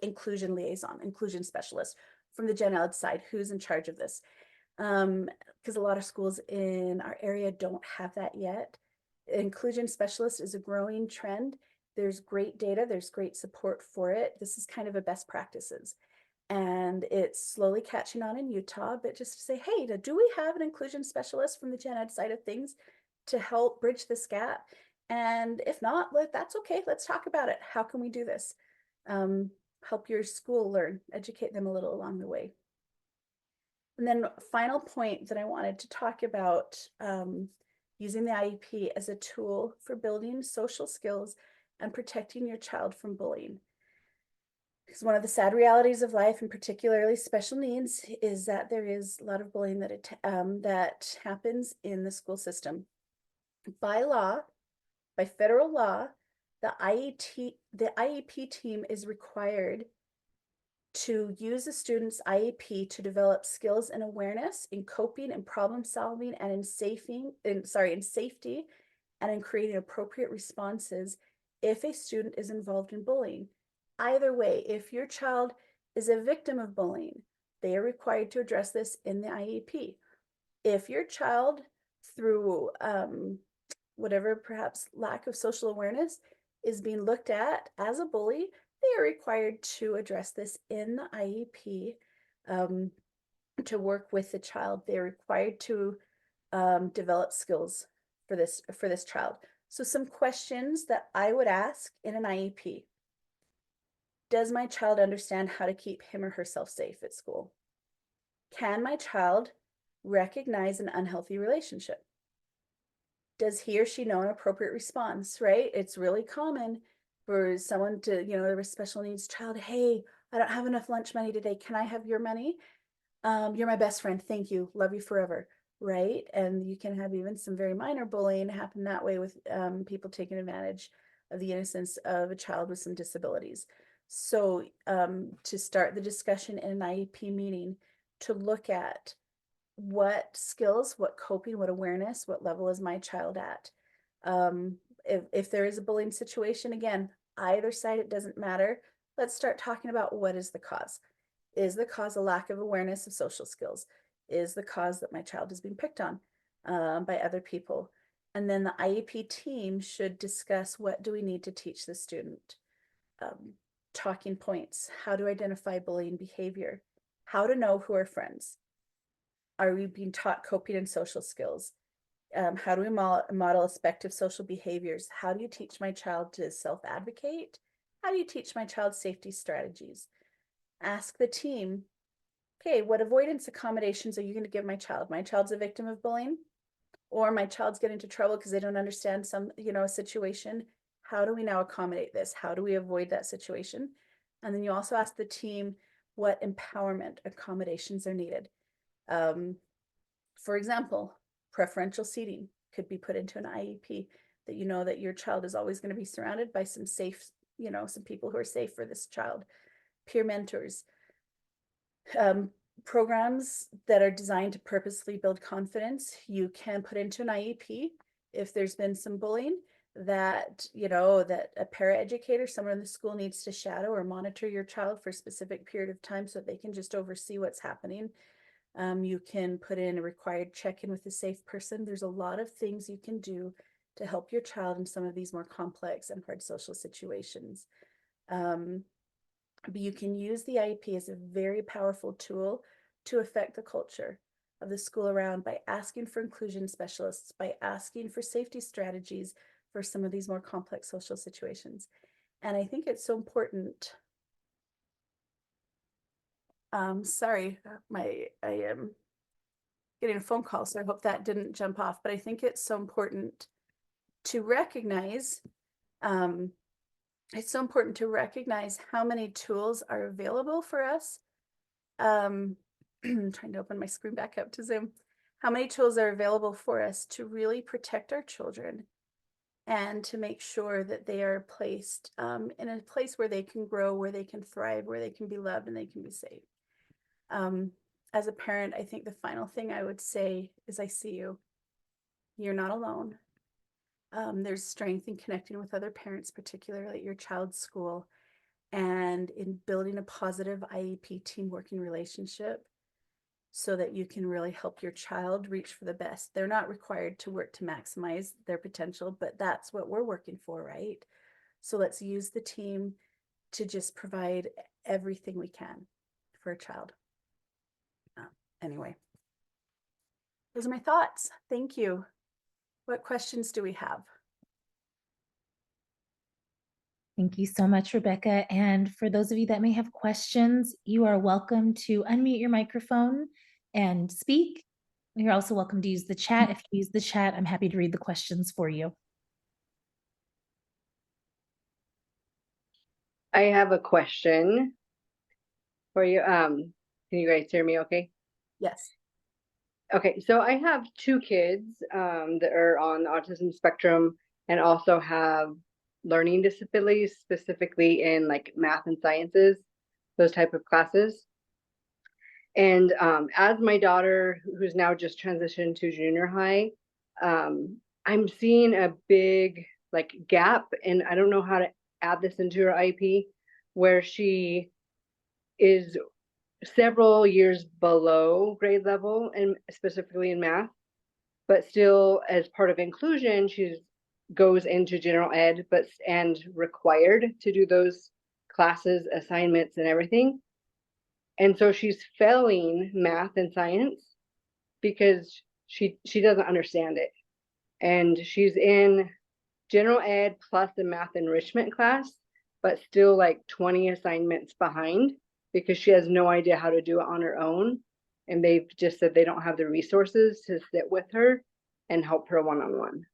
inclusion liaison, inclusion specialist from the gen ed side, who's in charge of this? Because a lot of schools in our area don't have that yet. Inclusion specialist is a growing trend. There's great data, there's great support for it. This is kind of a best practices. And it's slowly catching on in Utah, but just to say, hey, do we have an inclusion specialist from the gen ed side of things to help bridge this gap? And if not, that's okay. Let's talk about it. How can we do this? Help your school learn, educate them a little along the way. And then final point that I wanted to talk about, using the IEP as a tool for building social skills and protecting your child from bullying. Because one of the sad realities of life, and particularly special needs, is that there is a lot of bullying that happens in the school system. By law, by federal law, the IEP team is required to use a student's IEP to develop skills and awareness in coping and problem solving and in safety and in creating appropriate responses if a student is involved in bullying. Either way, if your child is a victim of bullying, they are required to address this in the IEP. If your child, through whatever perhaps lack of social awareness, is being looked at as a bully, they are required to address this in the IEP to work with the child. They're required to develop skills for this child. So some questions that I would ask in an IEP. Does my child understand how to keep him or herself safe at school? Can my child recognize an unhealthy relationship? Does he or she know an appropriate response, right? It's really common for someone to, a special needs child, hey, I don't have enough lunch money today. Can I have your money? You're my best friend. Thank you. Love you forever. Right. And you can have even some very minor bullying happen that way with people taking advantage of the innocence of a child with some disabilities. So to start the discussion in an IEP meeting, to look at what skills, what coping, what awareness, what level is my child at? If there is a bullying situation, again, either side, it doesn't matter. Let's start talking about what is the cause. Is the cause a lack of awareness of social skills? Is the cause that my child is being picked on by other people? And then the IEP team should discuss, what do we need to teach the student? Talking points, how to identify bullying behavior, how to know who are friends. Are we being taught coping and social skills? How do we model effective social behaviors? How do you teach my child to self-advocate? How do you teach my child safety strategies? Ask the team, okay, what avoidance accommodations are you going to give my child? My child's a victim of bullying, or my child's getting into trouble because they don't understand a situation. how do we now accommodate this? How do we avoid that situation? And then you also ask the team what empowerment accommodations are needed. For example, preferential seating could be put into an IEP, that you know that your child is always going to be surrounded by some safe, some people who are safe for this child. Peer mentors, programs that are designed to purposely build confidence, you can put into an IEP if there's been some bullying, that that a paraeducator, someone in the school, needs to shadow or monitor your child for a specific period of time so that they can just oversee what's happening. You can put in a required check-in with a safe person. There's a lot of things you can do to help your child in some of these more complex and hard social situations. But you can use the IEP as a very powerful tool to affect the culture of the school around by asking for inclusion specialists, by asking for safety strategies for some of these more complex social situations. And I think it's so important. Sorry, I am getting a phone call, so I hope that didn't jump off, but I think it's so important to recognize how many tools are available for us. I'm trying to open my screen back up to Zoom. How many tools are available for us to really protect our children and to make sure that they are placed in a place where they can grow, where they can thrive, where they can be loved, and they can be safe. As a parent, I think the final thing I would say is, I see you. You're not alone. There's strength in connecting with other parents, particularly at your child's school, and in building a positive IEP team working relationship so that you can really help your child reach for the best. They're not required to work to maximize their potential, but that's what we're working for, right? So let's use the team to just provide everything we can for a child. Anyway, those are my thoughts. Thank you. What questions do we have? Thank you so much, Rebecca. And for those of you that may have questions, you are welcome to unmute your microphone and speak. You're also welcome to use the chat. If you use the chat, I'm happy to read the questions for you. I have a question for you. Can you guys hear me okay? Yes. Okay, so I have two kids that are on the autism spectrum and also have learning disabilities, specifically in like math and sciences, those type of classes. And as my daughter, who's now just transitioned to junior high, I'm seeing a big like gap, and I don't know how to add this into her IEP, where she is several years below grade level, and specifically in math, but still as part of inclusion, she goes into general ed, and required to do those classes, assignments, and everything. And so she's failing math and science because she doesn't understand it. And she's in general ed plus the math enrichment class, but still like 20 assignments behind because she has no idea how to do it on her own. And they've just said they don't have the resources to sit with her and help her one-on-one.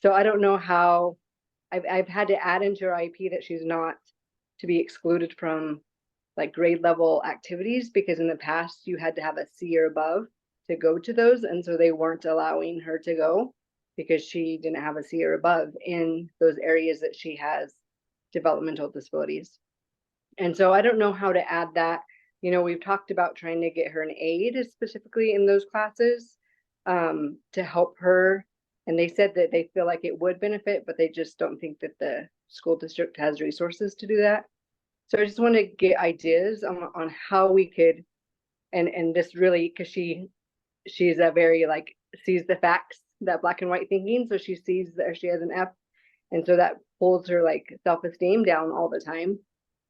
So I don't know how. I've had to add into her IEP that she's not to be excluded from like grade level activities, because in the past you had to have a C or above to go to those, and so they weren't allowing her to go because she didn't have a C or above in those areas that she has developmental disabilities. And so I don't know how to add that. We've talked about trying to get her an aide specifically in those classes to help her. And they said that they feel like it would benefit, but they just don't think that the school district has resources to do that. So I just want to get ideas on how we could, and this really, because she's a very like sees the facts, that black and white thinking. So she sees that she has an F, and so that pulls her like self-esteem down all the time,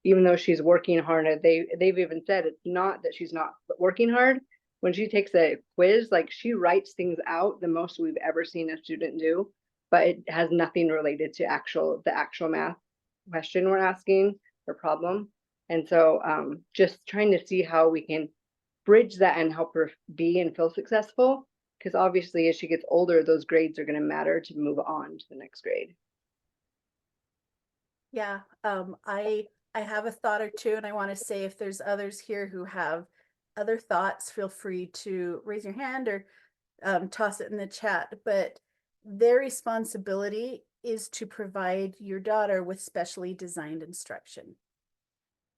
even though she's working hard. They've even said it's not that she's not working hard. When she takes a quiz, like she writes things out the most we've ever seen a student do, but it has nothing related to the actual math question we're asking or problem. And so just trying to see how we can bridge that and help her be and feel successful, because obviously as she gets older, those grades are going to matter to move on to the next grade. Yeah, I have a thought or two, and I want to say if there's others here who have other thoughts, feel free to raise your hand or toss it in the chat. But their responsibility is to provide your daughter with specially designed instruction.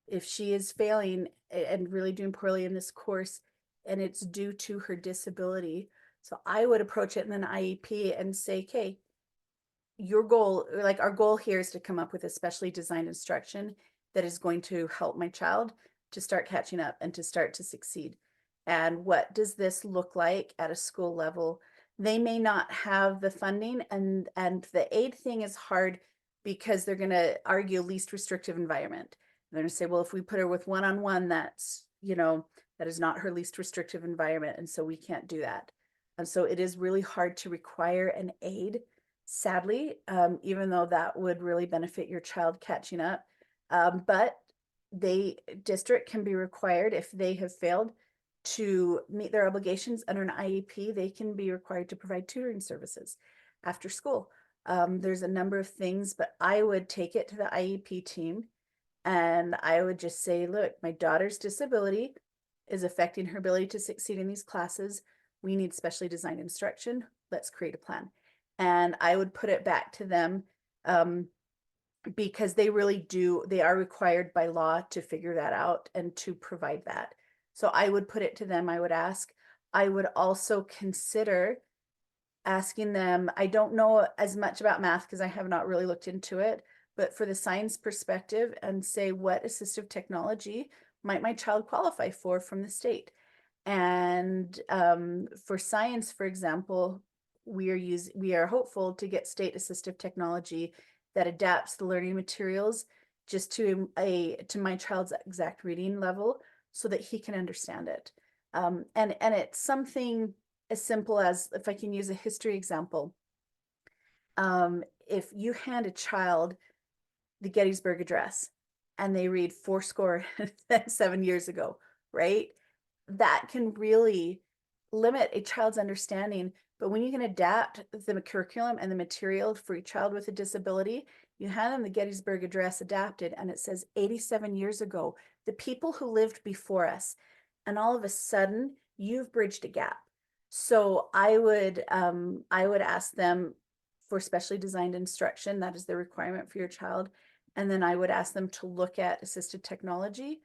If she is failing and really doing poorly in this course, and it's due to her disability, so I would approach it in an IEP and say, okay, your goal, like our goal here is to come up with a specially designed instruction that is going to help my child to start catching up and to start to succeed. And what does this look like at a school level? They may not have the funding, and the aid thing is hard because they're going to argue least restrictive environment. They're going to say, well, if we put her with one-on-one, that's, that is not her least restrictive environment. And so we can't do that. And so it is really hard to require an aid, sadly, even though that would really benefit your child catching up. But district can be required if they have failed to meet their obligations under an IEP, they can be required to provide tutoring services after school. There's a number of things, but I would take it to the IEP team and I would just say, look, my daughter's disability is affecting her ability to succeed in these classes. We need specially designed instruction. Let's create a plan. And I would put it back to them because they are required by law to figure that out and to provide that. So I would put it to them. I would ask. I would also consider asking them, I don't know as much about math because I have not really looked into it, but for the science perspective, and say, what assistive technology might my child qualify for from the state? And for science, for example, we are hopeful to get state assistive technology that adapts the learning materials just to my child's exact reading level so that he can understand it. And it's something as simple as, if I can use a history example, if you hand a child the Gettysburg Address and they read 7 years ago, right? That can really limit a child's understanding. But when you can adapt the curriculum and the material for a child with a disability, you hand them the Gettysburg Address adapted, and it says 87 years ago, the people who lived before us, and all of a sudden you've bridged a gap. So I would ask them for specially designed instruction. That is the requirement for your child. And then I would ask them to look at assistive technology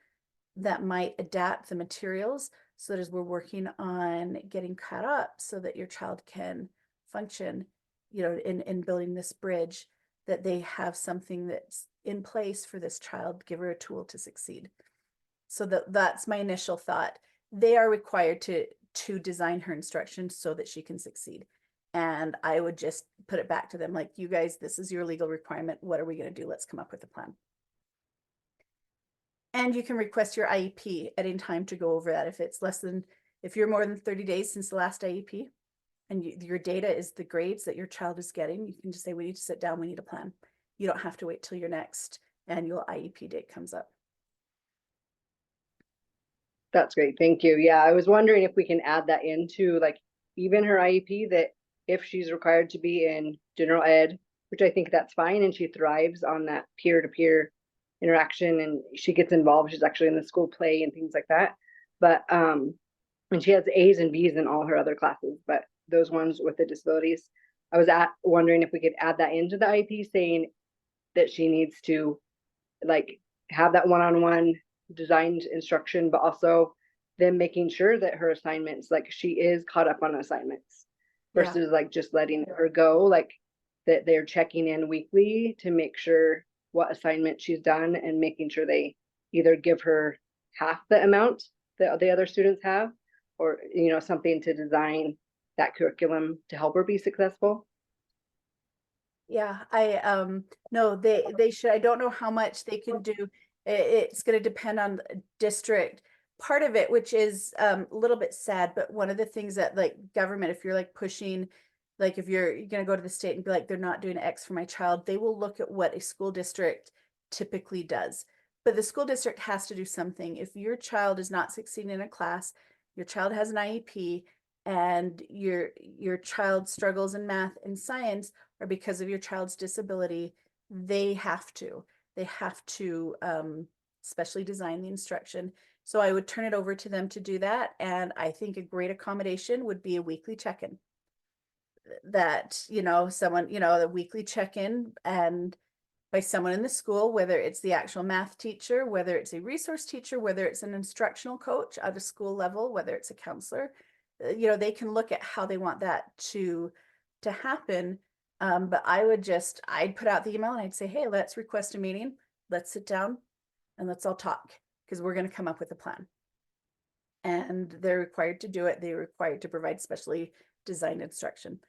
that might adapt the materials so that as we're working on getting caught up so that your child can function, in building this bridge, that they have something that's in place for this child, give her a tool to succeed. So that's my initial thought. They are required to design her instruction so that she can succeed. And I would just put it back to them, like, you guys, this is your legal requirement. What are we going to do? Let's come up with a plan. And you can request your IEP at any time to go over that. If you're more than 30 days since the last IEP and your data is the grades that your child is getting, you can just say, we need to sit down, we need a plan. You don't have to wait till your next annual IEP date comes up. That's great. Thank you. Yeah, I was wondering if we can add that into like even her IEP, that if she's required to be in general ed, which I think that's fine, and she thrives on that peer-to-peer interaction and she gets involved. She's actually in the school play and things like that. But and she has A's and B's in all her other classes, but those ones with the disabilities, I was wondering if we could add that into the IEP, saying that she needs to like have that one-on-one designed instruction, but also then making sure that her assignments, like she is caught up on assignments versus like just letting her go, like that they're checking in weekly to make sure what assignment she's done and making sure they either give her half the amount that the other students have, or something to design that curriculum to help her be successful. Yeah, no, they should. I don't know how much they can do. It's going to depend on the district. Part of it, which is a little bit sad, but one of the things that, like, government, if you're like pushing, like if you're going to go to the state and be like, they're not doing X for my child, they will look at what a school district typically does. But the school district has to do something. If your child is not succeeding in a class, your child has an IEP, and your child struggles in math and science, or because of your child's disability, they have to. They have to specially design the instruction. So I would turn it over to them to do that. And I think a great accommodation would be a weekly check-in. That, someone, the weekly check-in and by someone in the school, whether it's the actual math teacher, whether it's a resource teacher, whether it's an instructional coach at a school level, whether it's a counselor, they can look at how they want that to happen. But I'd put out the email and I'd say, hey, let's request a meeting. Let's sit down and let's all talk, because we're going to come up with a plan. And they're required to do it. They're required to provide specially designed instruction.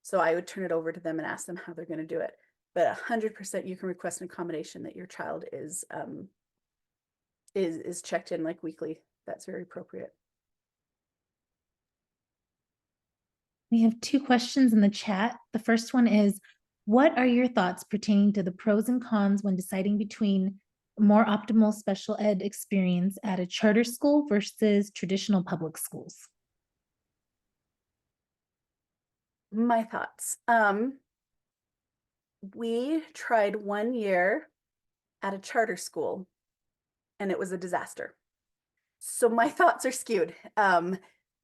So I would turn it over to them and ask them how they're going to do it. But 100% you can request an accommodation that your child is checked in like weekly. That's very appropriate. We have two questions in the chat. The first one is, what are your thoughts pertaining to the pros and cons when deciding between a more optimal special ed experience at a charter school versus traditional public schools? My thoughts. We tried 1 year at a charter school and it was a disaster. So my thoughts are skewed.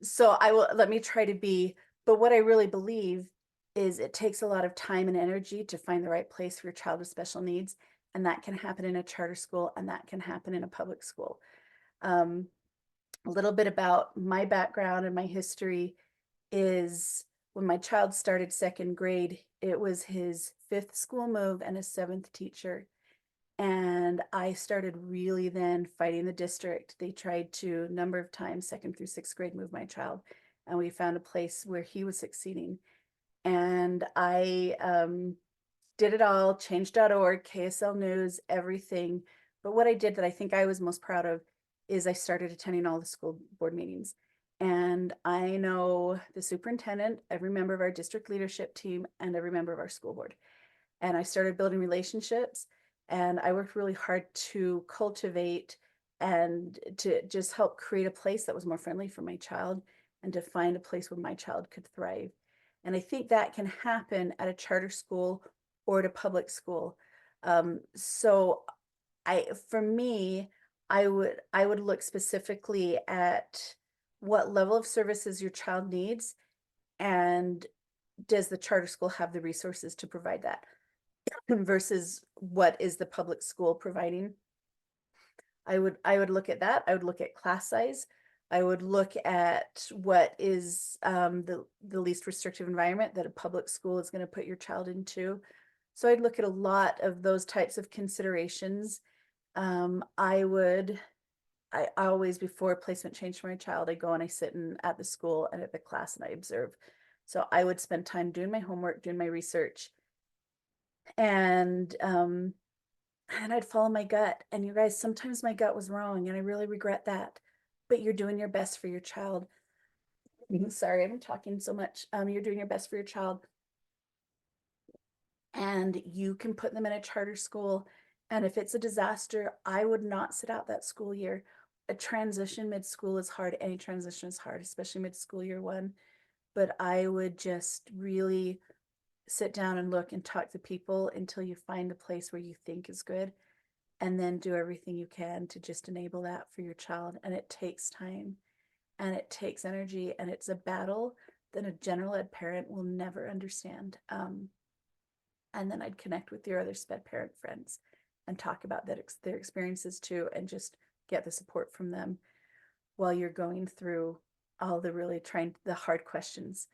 So let me try to be, but what I really believe is it takes a lot of time and energy to find the right place for your child with special needs. And that can happen in a charter school and that can happen in a public school. A little bit about my background and my history is when my child started 2nd grade, it was his 5th school move and his 7th teacher. And I started really then fighting the district. They tried to a number of times, 2nd through 6th grade, move my child. And we found a place where he was succeeding. And I did it all, change.org, KSL News, everything. But what I did that I think I was most proud of is I started attending all the school board meetings. And I know the superintendent, every member of our district leadership team, and every member of our school board. And I started building relationships, and I worked really hard to cultivate and to just help create a place that was more friendly for my child and to find a place where my child could thrive. And I think that can happen at a charter school or at a public school. So for me, I would look specifically at what level of services your child needs, and does the charter school have the resources to provide that versus what is the public school providing. I would look at that. I would look at class size. I would look at what is the least restrictive environment that a public school is going to put your child into. So I'd look at a lot of those types of considerations. I always, before placement change for my child, I go and I sit at the school and at the class and I observe. So I would spend time doing my homework, doing my research, and I'd follow my gut. And you guys, sometimes my gut was wrong and I really regret that, but you're doing your best for your child. Sorry, I'm talking so much. You're doing your best for your child. And you can put them in a charter school. And if it's a disaster, I would not sit out that school year. A transition mid-school is hard. Any transition is hard, especially mid-school year 1. But I would just really sit down and look and talk to people until you find a place where you think is good, and then do everything you can to just enable that for your child. And it takes time and it takes energy, and it's a battle that a general ed parent will never understand. And then I'd connect with your other SPED parent friends and talk about their experiences too, and just get the support from them while you're going through all the hard questions.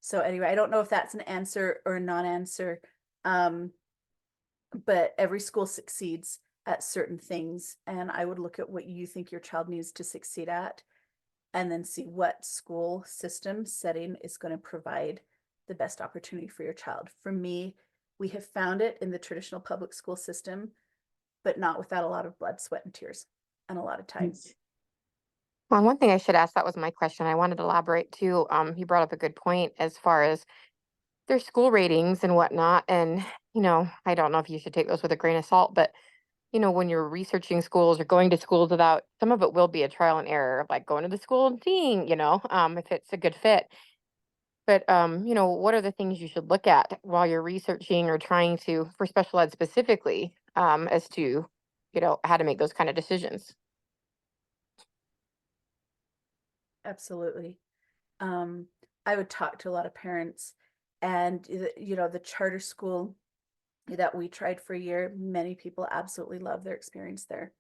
So anyway, I don't know if that's an answer or a non-answer, but every school succeeds at certain things. And I would look at what you think your child needs to succeed at, and then see what school system setting is going to provide the best opportunity for your child. For me, we have found it in the traditional public school system, but not without a lot of blood, sweat, and tears, and a lot of time. Well, one thing I should ask, that was my question. I wanted to elaborate too. You brought up a good point as far as their school ratings and whatnot. And, I don't know if you should take those with a grain of salt, but, when you're researching schools or going to schools without, some of it will be a trial and error, like going to the school and seeing, if it's a good fit. But, you know, what are the things you should look at while you're researching or trying to, for special ed specifically, as to, you know, how to make those kind of decisions? Absolutely. I would talk to a lot of parents, and you know, the charter school that we tried for a year, many people absolutely love their experience there.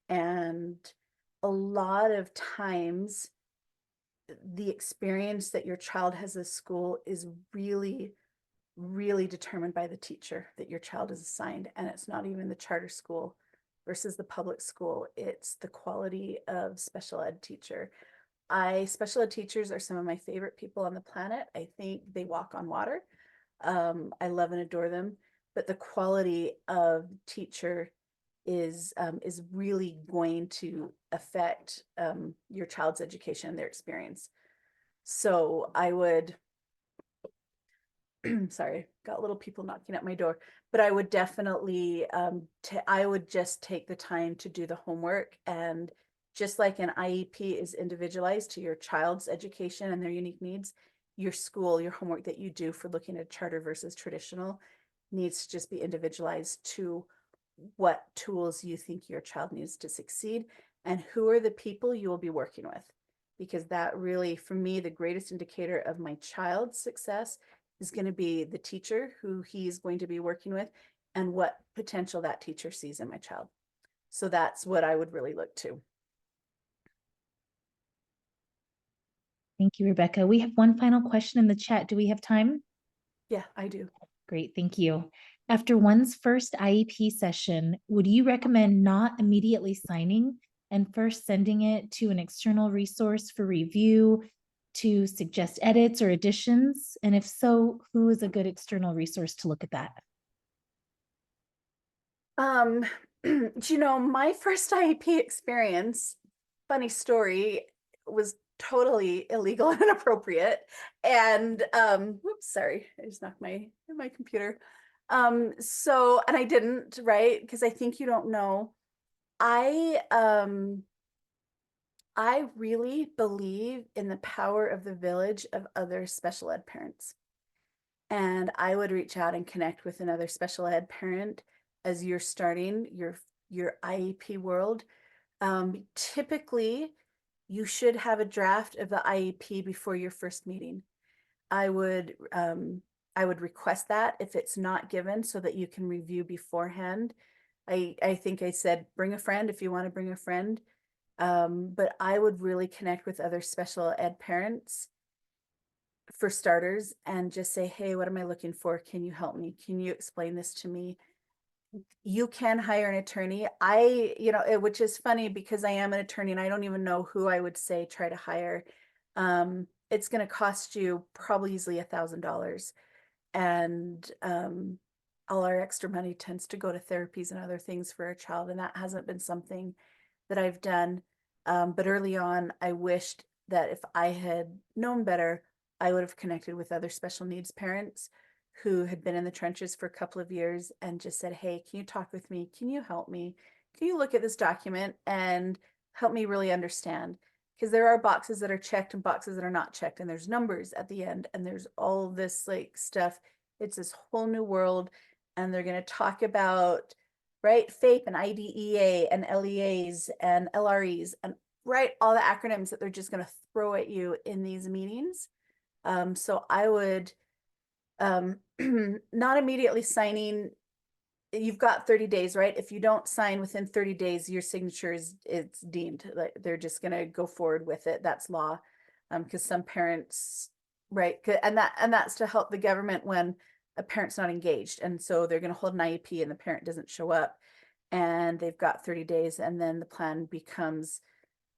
And a lot of times the experience that your child has at school is really, really determined by the teacher that your child is assigned. And it's not even the charter school versus the public school, it's the quality of special ed teacher. Special ed teachers are some of my favorite people on the planet. I think they walk on water. I love and adore them, but the quality of teacher is really going to affect your child's education and their experience. So I would, sorry, got little people knocking at my door, but I would definitely, I would just take the time to do the homework. And just like an IEP is individualized to your child's education and their unique needs, your school, your homework that you do for looking at charter versus traditional needs to just be individualized to what tools you think your child needs to succeed and who are the people you will be working with. Because that really, for me, the greatest indicator of my child's success is going to be the teacher who he's going to be working with and what potential that teacher sees in my child. So that's what I would really look to. Thank you, Rebecca. We have one final question in the chat. Do we have time? Yeah, I do. Great, thank you. After one's first IEP session, would you recommend not immediately signing and first sending it to an external resource for review to suggest edits or additions? And if so, who is a good external resource to look at that? You know, my first IEP experience, funny story, was totally illegal and inappropriate. And whoops, sorry, I just knocked my computer. So, and I didn't, right? Because I think you don't know. I really believe in the power of the village of other special ed parents. And I would reach out and connect with another special ed parent as you're starting your IEP world. Typically, you should have a draft of the IEP before your first meeting. I would request that if it's not given so that you can review beforehand. I think I said bring a friend if you want to bring a friend. But I would really connect with other special ed parents for starters and just say, hey, what am I looking for? Can you help me? Can you explain this to me? You can hire an attorney. Which is funny because I am an attorney and I don't even know who I would say try to hire. It's going to cost you probably easily $1,000. And all our extra money tends to go to therapies and other things for a child. And that hasn't been something that I've done. But early on, I wished that if I had known better, I would have connected with other special needs parents who had been in the trenches for a couple of years and just said, hey, can you talk with me? Can you help me? Can you look at this document and help me really understand? Because there are boxes that are checked and boxes that are not checked, and there's numbers at the end, and there's all this like stuff. It's this whole new world, and they're going to talk about right FAPE and IDEA and LEAs and LREs and right all the acronyms that they're just going to throw at you in these meetings. So I would not immediately signing. You've got 30 days, right? If you don't sign within 30 days, your signature it's deemed like they're just going to go forward with it. That's law. Because some parents, right, and that's to help the government when a parent's not engaged, and so they're going to hold an IEP and the parent doesn't show up, and they've got 30 days, and then the plan becomes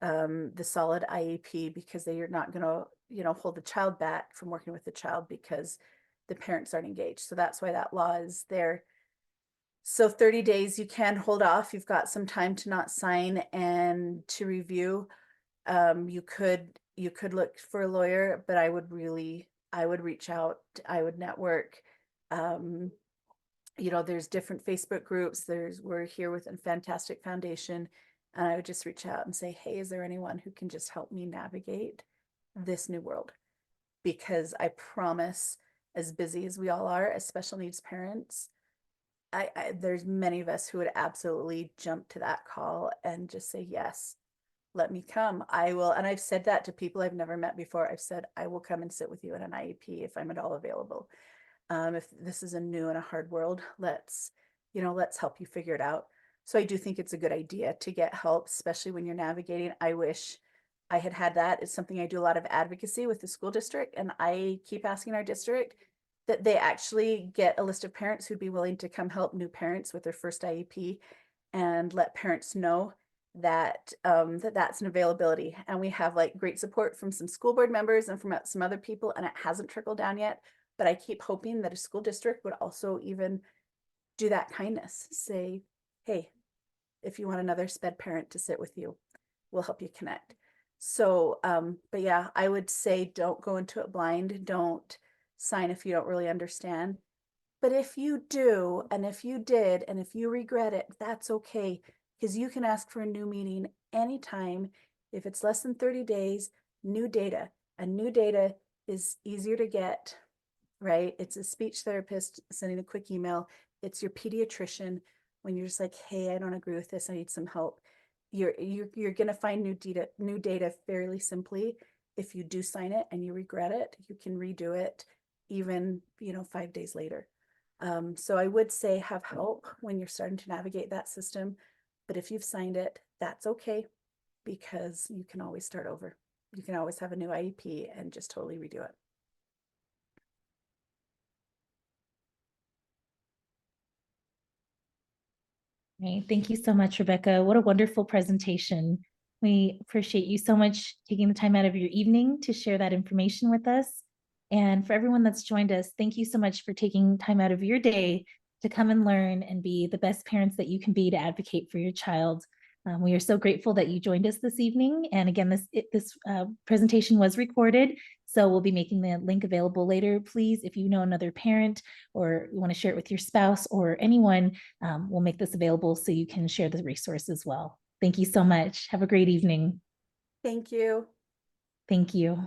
the solid IEP because they are not going to hold the child back from working with the child because the parents aren't engaged. So that's why that law is there. So 30 days you can hold off. You've got some time to not sign and to review. You could look for a lawyer, but I would reach out. I would network. There's different Facebook groups. We're here with a fantastic foundation. And I would just reach out and say, hey, is there anyone who can just help me navigate this new world? because I promise, as busy as we all are as special needs parents, there's many of us who would absolutely jump to that call and just say, yes, let me come. I will. And I've said that to people I've never met before. I've said, I will come and sit with you in an IEP if I'm at all available. If this is a new and a hard world, let's help you figure it out. So I do think it's a good idea to get help, especially when you're navigating. I wish I had had that. It's something I do a lot of advocacy with the school district, and I keep asking our district that they actually get a list of parents who'd be willing to come help new parents with their first IEP, and let parents know that that's an availability. And we have like great support from some school board members and from some other people, and it hasn't trickled down yet. But I keep hoping that a school district would also even do that kindness. Say, hey, if you want another SPED parent to sit with you, we'll help you connect. So, but yeah, I would say don't go into it blind. Don't sign if you don't really understand. But if you do, and if you did, and if you regret it, that's okay, because you can ask for a new meeting anytime. If it's less than 30 days, new data. And new data is easier to get, right? It's a speech therapist sending a quick email. It's your pediatrician when you're just like, hey, I don't agree with this, I need some help. You're going to find new data fairly simply. If you do sign it and you regret it, you can redo it even 5 days later. So I would say have help when you're starting to navigate that system. But if you've signed it, that's okay, because you can always start over. You can always have a new IEP and just totally redo it. Right. Thank you so much, Rebecca. What a wonderful presentation. We appreciate you so much taking the time out of your evening to share that information with us. And for everyone that's joined us, thank you so much for taking time out of your day to come and learn and be the best parents that you can be to advocate for your child. We are so grateful that you joined us this evening. And again, this presentation was recorded, so we'll be making the link available later. Please, if you know another parent or you want to share it with your spouse or anyone, we'll make this available so you can share the resource as well. Thank you so much. Have a great evening. Thank you. Thank you.